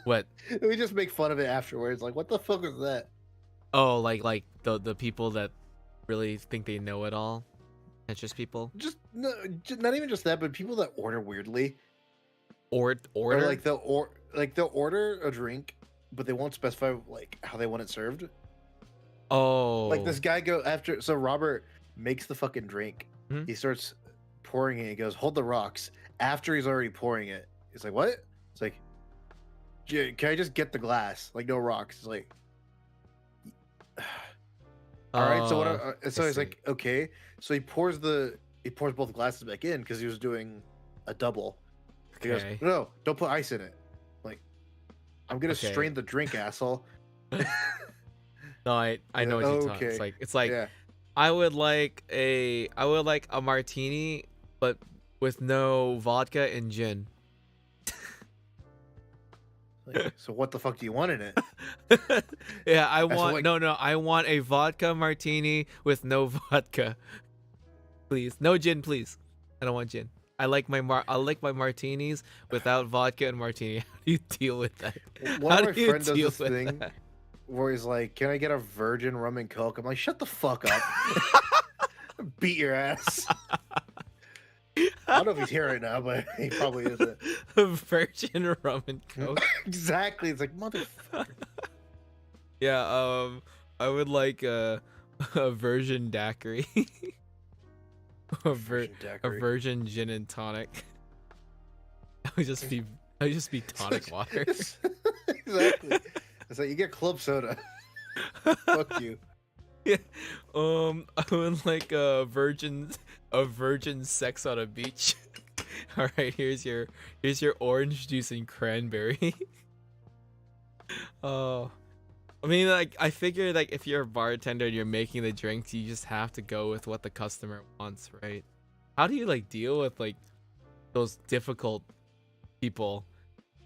What? We just make fun of it afterwards. Like, what the fuck is that? Oh, like the people that really think they know it all. It's just people. Not even just that, but people that order weirdly. Order. Or like they'll order a drink, but they won't specify like how they want it served. Oh. Like this guy so Robert makes the fucking drink. Hmm? He starts pouring it. He goes, "Hold the rocks." After he's already pouring it, he's like, "What?" It's like, "Can I just get the glass? Like no rocks." It's like, all right. So what? So he's like, "Okay." So he pours both glasses back in because he was doing a double. He goes, Okay. "No, don't put ice in it." I'm like, I'm gonna Okay. strain the drink, asshole. No, I know what you're talking. It's like yeah. I would like a martini, but with no vodka and gin. Like, so what the fuck do you want in it? Yeah, I want a vodka martini with no vodka. Please, no gin, please. I don't want gin. I like my martinis without vodka and martini. How do you deal with that? One of my friends does this thing where he's like, "Can I get a virgin rum and coke?" I'm like, "Shut the fuck up." Beat your ass. I don't know if he's here right now, but he probably isn't. Virgin rum and coke. Exactly. It's like, motherfucker. Yeah, I would like a virgin daiquiri. a virgin gin and tonic. I would just be tonic water. Exactly. It's like you get club soda. Fuck you. Yeah. I would like a virgin sex on a beach. All right, here's your orange juice and cranberry. Oh, I mean, like, I figure like if you're a bartender and you're making the drinks, you just have to go with what the customer wants, right? How do you like deal with like those difficult people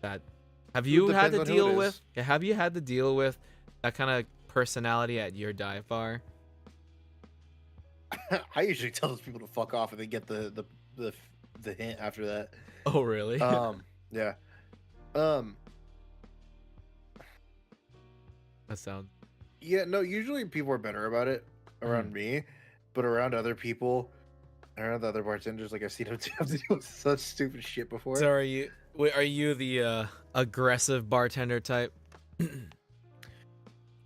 that have you had to deal with? Yeah, have you had to deal with that kind of personality at your dive bar? I usually tell those people to fuck off and they get the hint after that. Oh, really? Yeah. That sounds. Yeah, no, usually people are better about it around me, but around other people, around the other bartenders, like I've seen them have to deal with such stupid shit before. So are you the aggressive bartender type?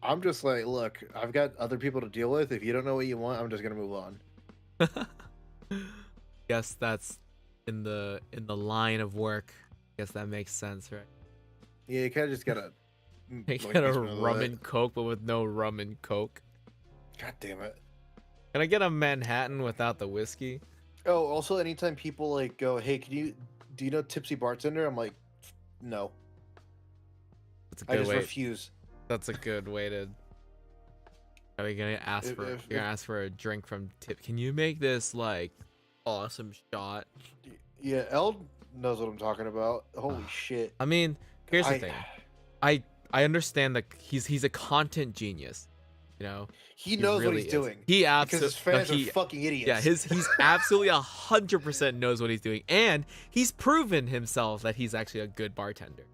I'm just like, look, I've got other people to deal with. If you don't know what you want, I'm just gonna move on. Guess that's in the line of work. Guess that makes sense, right? Yeah, you kind of just gotta. I get a rum and coke, but with no rum and coke. God damn it. Can I get a Manhattan without the whiskey? Oh, also, anytime people like go, "Hey, do you know Tipsy Bartender?" I'm like, no. That's a I good just way. refuse. That's a good way to. Are you gonna ask for? You're gonna ask for a drink from Tip. Can you make this like awesome shot? Yeah, Eld knows what I'm talking about. Holy shit. I mean, here's the thing. I understand that he's a content genius. You know, he knows really what he's doing. He because his fans are fucking idiots. Yeah, he's absolutely 100% knows what he's doing, and he's proven himself that he's actually a good bartender.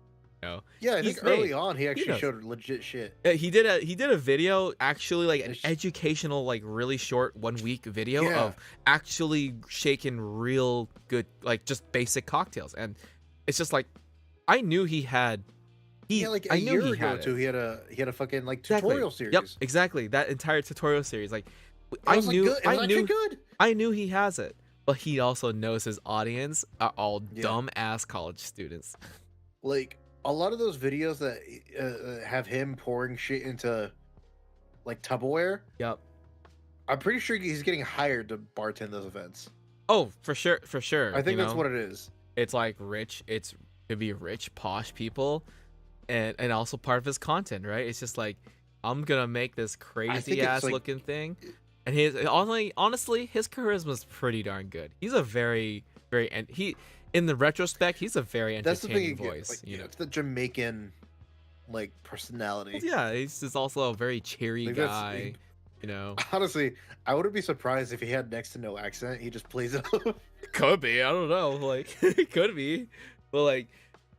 You know? Yeah, I think early on he actually showed legit shit. He did a video, actually, like an educational, like really short 1 week video of actually shaking real good, like just basic cocktails, and it's just like I knew he had. Like a year ago too, he had a fucking like tutorial series. Yep, exactly. That entire tutorial series. Like I knew he has it, but he also knows his audience are all dumb ass college students. Like a lot of those videos that have him pouring shit into like Tupperware. Yep. I'm pretty sure he's getting hired to bartend those events. Oh, for sure. I think that's what it is. It's like rich. It's to be rich, posh people. And also part of his content, right? It's just like, I'm gonna make this crazy ass like, looking thing, and honestly, his charisma is pretty darn good. He's a very and in the retrospect, he's a very entertaining voice. Like, you know, it's the Jamaican like personality. Well, yeah, he's just also a very cheery guy. You know, honestly, I wouldn't be surprised if he had next to no accent. He just plays it up. Could be, I don't know. Like, it could be, but like,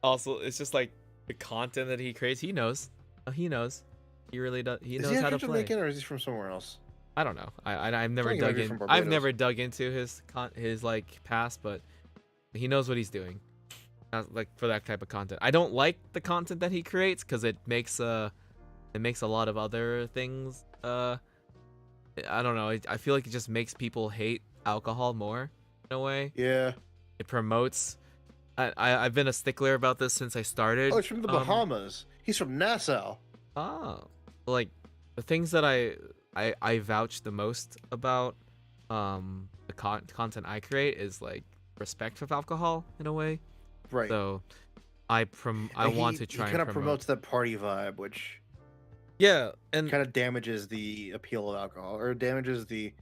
also, it's just like. The content that he creates, he knows. He knows. He really does. He knows how to play. Jamaican, or is he from somewhere else? I don't know. I've never dug in. I've never dug into his like past, but he knows what he's doing. Like for that type of content. I don't like the content that he creates because it makes a lot of other things. I don't know. I feel like it just makes people hate alcohol more in a way. Yeah. It promotes. I've been a stickler about this since I started. Oh, he's from the Bahamas. He's from Nassau. Oh, like the things that I vouch the most about the content I create is like respect for alcohol in a way. Right. So I want to try. He kind of promotes that party vibe, which and kind of damages the appeal of alcohol, or damages the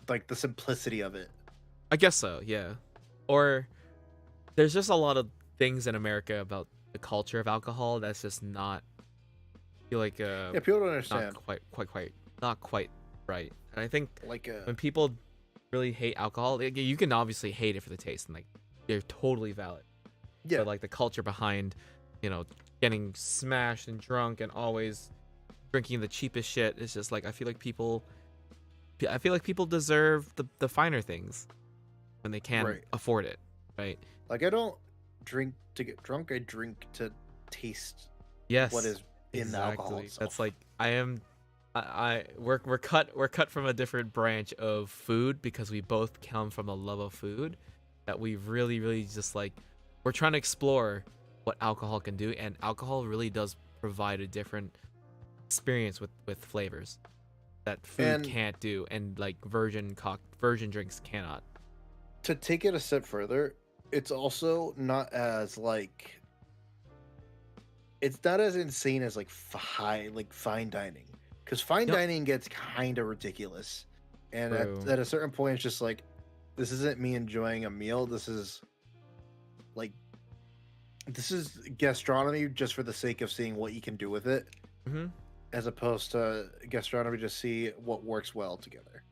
like the simplicity of it. I guess so. Yeah. Or. There's just a lot of things in America about the culture of alcohol that's just not. I feel like people don't understand. Not quite right. And I think like when people really hate alcohol, you can obviously hate it for the taste, and like they're totally valid. Yeah. But like the culture behind, getting smashed and drunk and always drinking the cheapest shit is just like I feel like people deserve the finer things when they can afford it, right? Like I don't drink to get drunk. I drink to taste. Yes, what is in the alcohol itself. That's like we're cut from a different branch of food because we both come from a love of food that we really just like. We're trying to explore what alcohol can do, and alcohol really does provide a different experience with flavors that food can't do, and like virgin drinks cannot. To take it a step further. It's also not as like it's not as insane as like fine dining, because fine dining gets kind of ridiculous, and at a certain point it's just like, this isn't me enjoying a meal, this is gastronomy just for the sake of seeing what you can do with it, as opposed to gastronomy to see what works well together.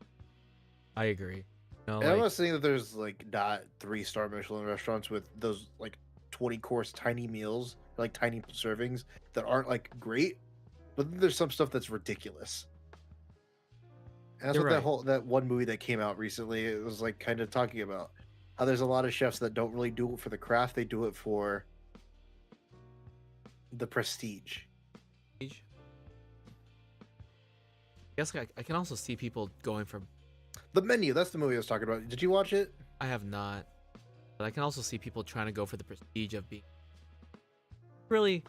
I agree. No, and I'm not saying that there's like not 3-star Michelin restaurants with those like 20-course tiny meals, like tiny servings that aren't like great, but there's some stuff that's ridiculous. And that's what that one movie that came out recently, it was like kind of talking about how there's a lot of chefs that don't really do it for the craft, they do it for the prestige. I guess I can also see people going for The Menu. That's the movie I was talking about. Did you watch it? I have not, but I can also see people trying to go for the prestige of being really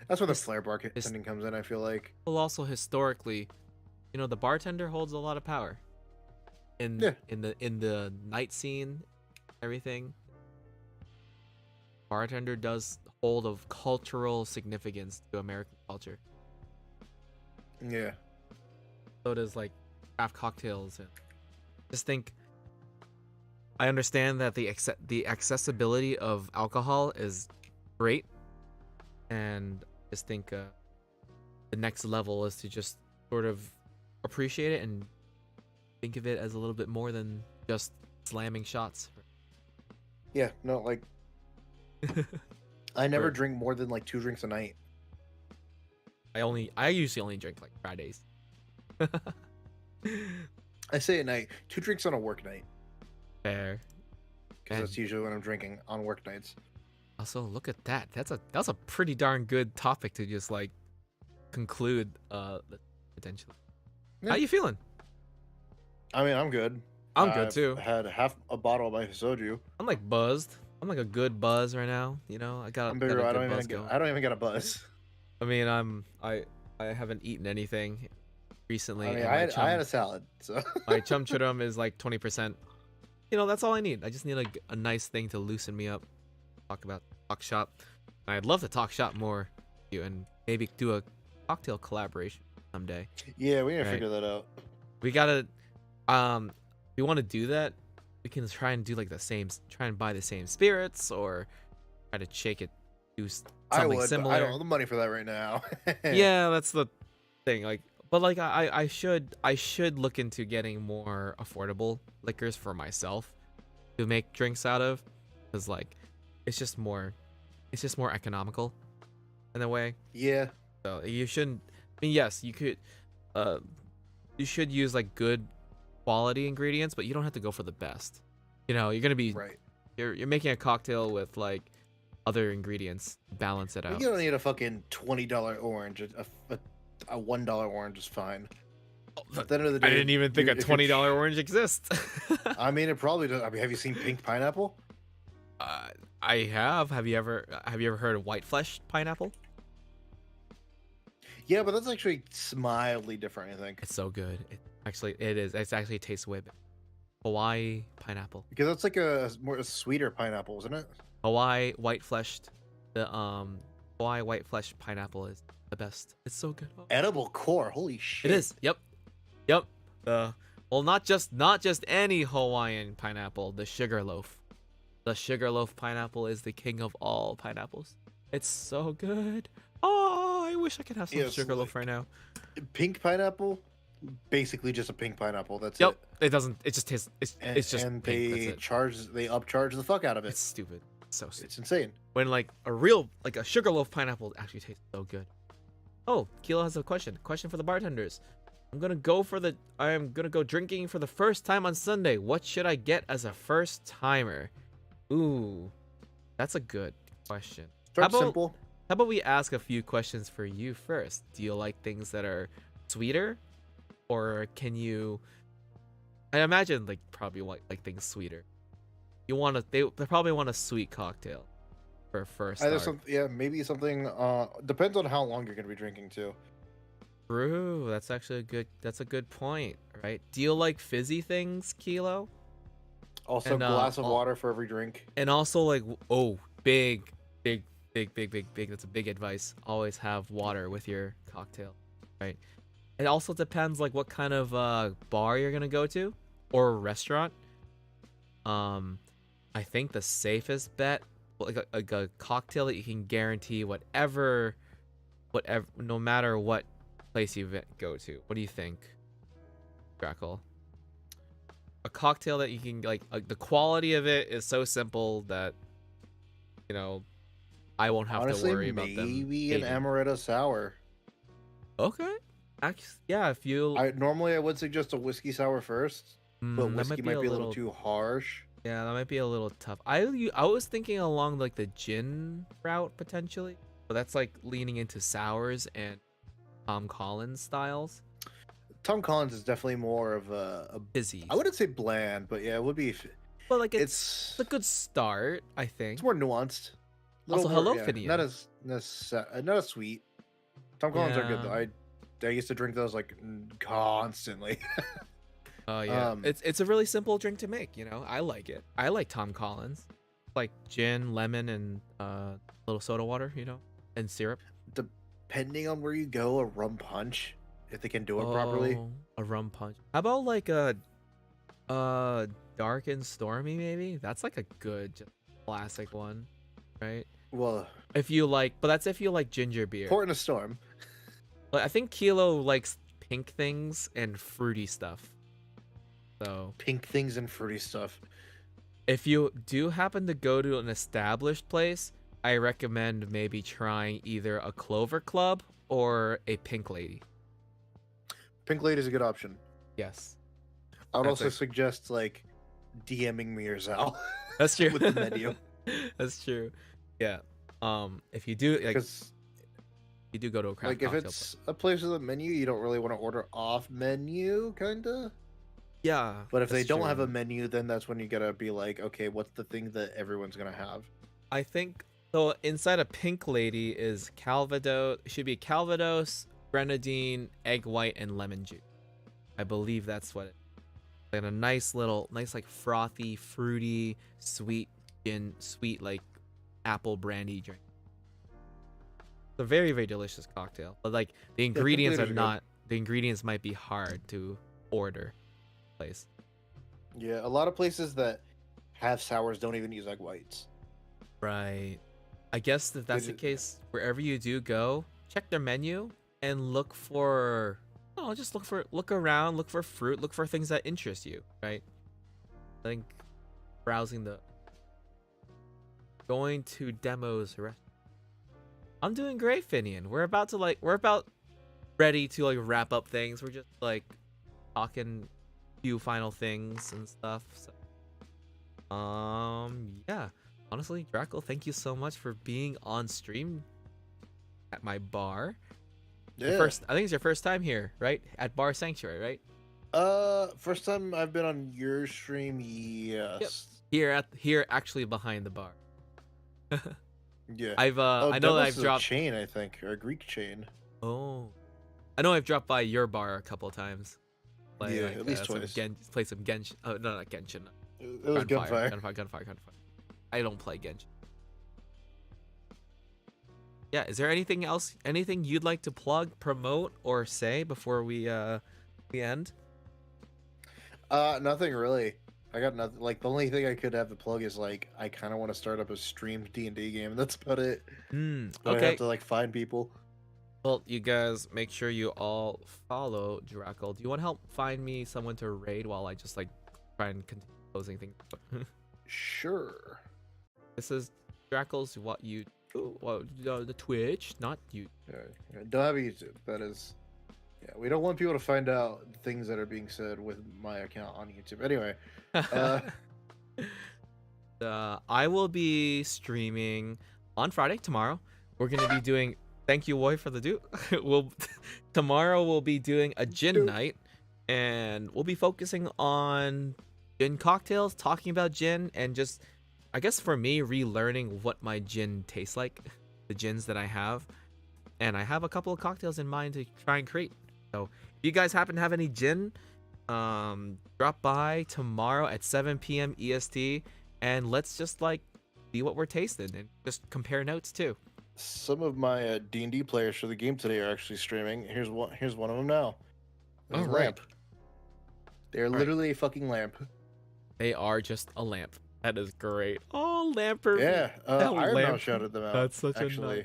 That's where the His- flair bartending comes in. I feel like. well also historically, the bartender holds a lot of power in Yeah. in the night scene, everything. Bartender does hold of cultural significance to American culture. Yeah. So does like craft cocktails, and just think. I understand that the accessibility of alcohol is great, and just think the next level is to just sort of appreciate it and think of it as a little bit more than just slamming shots. Yeah. No, like I never Right. drink more than like 2 drinks a night. I usually only drink like Fridays. I say at night, 2 drinks on a work night, Fair. because that's And- usually when I'm drinking on work nights. Also, look at that. That's a pretty darn good topic to just like conclude potentially. Yeah. How you feeling? I mean, I'm good. I'm good I've too. Had half a bottle of my soju. I'm like buzzed. I'm like a good buzz right now. I got, I'm got a bigger. good buzz going. I don't even get a buzz. I mean, I haven't eaten anything recently. I mean, and I had a salad. So my chum churrum is like 20%. That's all I need. I just need a nice thing to loosen me up. Talk shop. And I'd love to talk shop more with you and maybe do a cocktail collaboration someday. yeah, we need to Right. figure that out. We gotta if we want to do that, we can try and do like try and buy the same spirits, or try to shake it, do I something would, but similar. I don't have the money for that right now. Yeah, that's the thing. But I should look into getting more affordable liquors for myself to make drinks out of, because it's just more economical in a way. Yeah. So you shouldn't. I mean, yes, you could. You should use like good quality ingredients, but you don't have to go for the best. You're gonna be Right. you're making a cocktail with like other ingredients, balance it out. You don't need a fucking $20 orange. A $1 orange is fine. At the end of the day, I didn't even think a if you're- $20 orange exists. I mean, it probably does. I mean, have you seen pink pineapple? I have. Have you ever heard of white flesh pineapple? Yeah, but that's actually mildly different, I think. It's so good. It is. It actually tastes way better. Hawaii pineapple. Because that's like a sweeter pineapple, isn't it? Hawaii white fleshed. The Hawaii white flesh pineapple is the best. It's so good. Oh. Edible core. Holy shit. It is. Yep. Well, not just any Hawaiian pineapple. The sugar loaf. The sugar loaf pineapple is the king of all pineapples. It's so good. Oh, I wish I could have some Yes, sugar loaf like- right now. Pink pineapple? Basically just a pink pineapple. That's Yep. it. It doesn't. It just tastes. It's just and pink. they That's it. they upcharge the fuck out of it. It's stupid. It's so stupid. It's insane. When like a sugarloaf pineapple actually tastes so good. Oh, Kilo has a question. Question for the bartenders. I am gonna go drinking for the first time on Sunday. What should I get as a first timer? Ooh, that's a good question. Start How about- simple. How about we ask a few questions for you first? Do you like things that are sweeter, or can you? I imagine probably like things sweeter. They probably want a sweet cocktail for first. Either start. maybe something depends on how long you're gonna be drinking too. True. That's actually a good point, right? Do you like fizzy things, Kilo? Also, And, glass of water for every drink. And also big. That's a big advice. Always have water with your cocktail, right? It also depends what kind of bar you're gonna go to or restaurant. I think the safest bet, like a cocktail that you can guarantee whatever, no matter what place you go to. What do you think, Drackle? A cocktail that you can the quality of it is so simple that I won't have Honestly, to worry about them. maybe an hating. amaretto sour. Okay. Yeah, if you Normally I would suggest a whiskey sour first, but that whiskey might be a little too harsh. Yeah, that might be a little tough. I was thinking along the gin route potentially, but that's leaning into sours and Tom Collins styles. Tom Collins is definitely more of a Fizzy. I wouldn't say bland, but yeah, it would be. But It's it's a good start, I think. it's more nuanced. Also, more, hello, yeah, Phineas. not as sweet. Tom Collins are good though. Yeah. I used to drink those like constantly. Oh yeah, Um, it's a really simple drink to make. You know, I like it. I like Tom Collins, like gin, lemon, and little soda water. You know, and syrup. depending on where you go, a rum punch if they can do it properly. Oh, a rum punch. How about like a dark and stormy maybe? That's like a good just classic one, right? Well, If you like, but that's if you like ginger beer. port in a storm. But I think Kilo likes pink things and fruity stuff. So Pink things and fruity stuff. if you do happen to go to an established place, I recommend maybe trying either a Clover Club or a Pink Lady. Pink Lady's a good option. Yes, I would That's also suggest like DMing me or Zal. that's true. With the menu. That's true. Yeah. If you do like, Because you do go to a craft like if cocktail it's a place with a menu, you don't really want to order off menu, kinda. yeah. But if they that's don't have true. a menu, then that's when you gotta be like, okay, what's the thing that everyone's gonna have? I think so. Inside a Pink Lady is Calvados. It should be Calvados, grenadine, egg white, and lemon juice. I believe that's what it. And a nice like frothy, fruity, sweet like apple brandy drink. It's a very, very delicious cocktail. But like the ingredients are Ladies are good. not. The ingredients might be hard to order. Place. Yeah, a lot of places that have sours don't even use egg whites. Right. I guess if that's the case, wherever you do go, check their menu and look for. Oh, just look around, look for fruit, look for things that interest you. Right. I think going to demos. I'm doing great, Finian. We're about ready to like wrap up things. We're just like talking few final things and stuff. So, yeah. Honestly, Drackle, thank you so much for being on stream at my bar. Yeah. I think it's your first time here, right? At Bar Sanctuary, right? First time I've been on your stream, yes. Here actually behind the bar. Yeah. I know that I've dropped chain, I think, or a Greek chain. Oh. I know I've dropped by your bar a couple of times. Yeah, at least twice. Play some Genshin. Oh, no, not Genshin. It was gunfire. Gunfire. I don't play Genshin. Yeah, is there anything else? Anything you'd like to plug, promote, or say before we end? Nothing really. I got nothing. Like the only thing I could have to plug is like I kind of want to start up a streamed D&D game. That's about it. But I Okay. have to like find people. Well, you guys make sure you all follow Drackle. Do you want to help find me someone to raid while I just like try and continue closing things? Sure. This is Drackle's the Twitch, not you. Yeah, don't have a YouTube. That is, yeah. We don't want people to find out things that are being said with my account on YouTube. Anyway, I will be streaming on Friday tomorrow. We're gonna be doing. Thank you, Woy, for the do. Tomorrow we'll be doing a gin night, and we'll be focusing on gin cocktails, talking about gin, and just, I guess for me, relearning what my gin tastes like, the gins that I have, and I have a couple of cocktails in mind to try and create. So if you guys happen to have any gin, drop by tomorrow at 7 p.m. EST, and let's just like see what we're tasting and just compare notes too. some of my D&D players for the game today are actually streaming. Here's one of them now. There's a All right. lamp. They're literally a fucking lamp. They are just a lamp. That is great. Oh, lamper. Yeah, Iron lamp. Mouse shouted them out. That's such a actually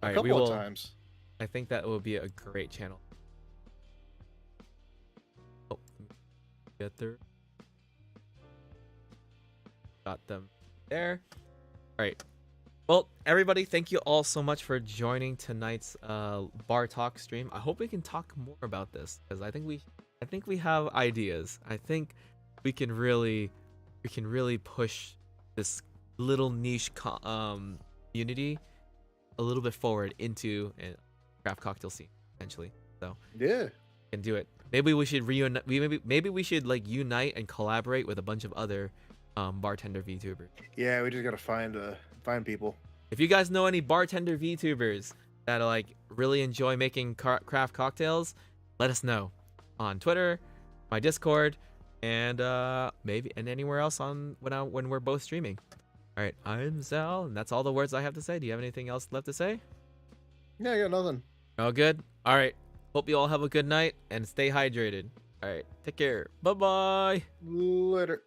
a Alright, couple of times. I think that will be a great channel. Oh, get there. Got them there. All right. Well, everybody, thank you all so much for joining tonight's bar talk stream. I hope we can talk more about this because I think we have ideas. I think we can really push this little niche community a little bit forward into a craft cocktail scene potentially. So Yeah. can do it. Maybe we should reunite. Maybe we should like unite and collaborate with a bunch of other bartender VTubers. Yeah, we just gotta find people. If you guys know any bartender VTubers that like really enjoy making craft cocktails, let us know on Twitter, my Discord, and maybe anywhere else on when we're both streaming. All right, I'm Zal, and that's all the words I have to say. Do you have anything else left to say? Yeah, I got nothing. Oh, good. All right. Hope you all have a good night and stay hydrated. All right. Take care. Bye bye. Later.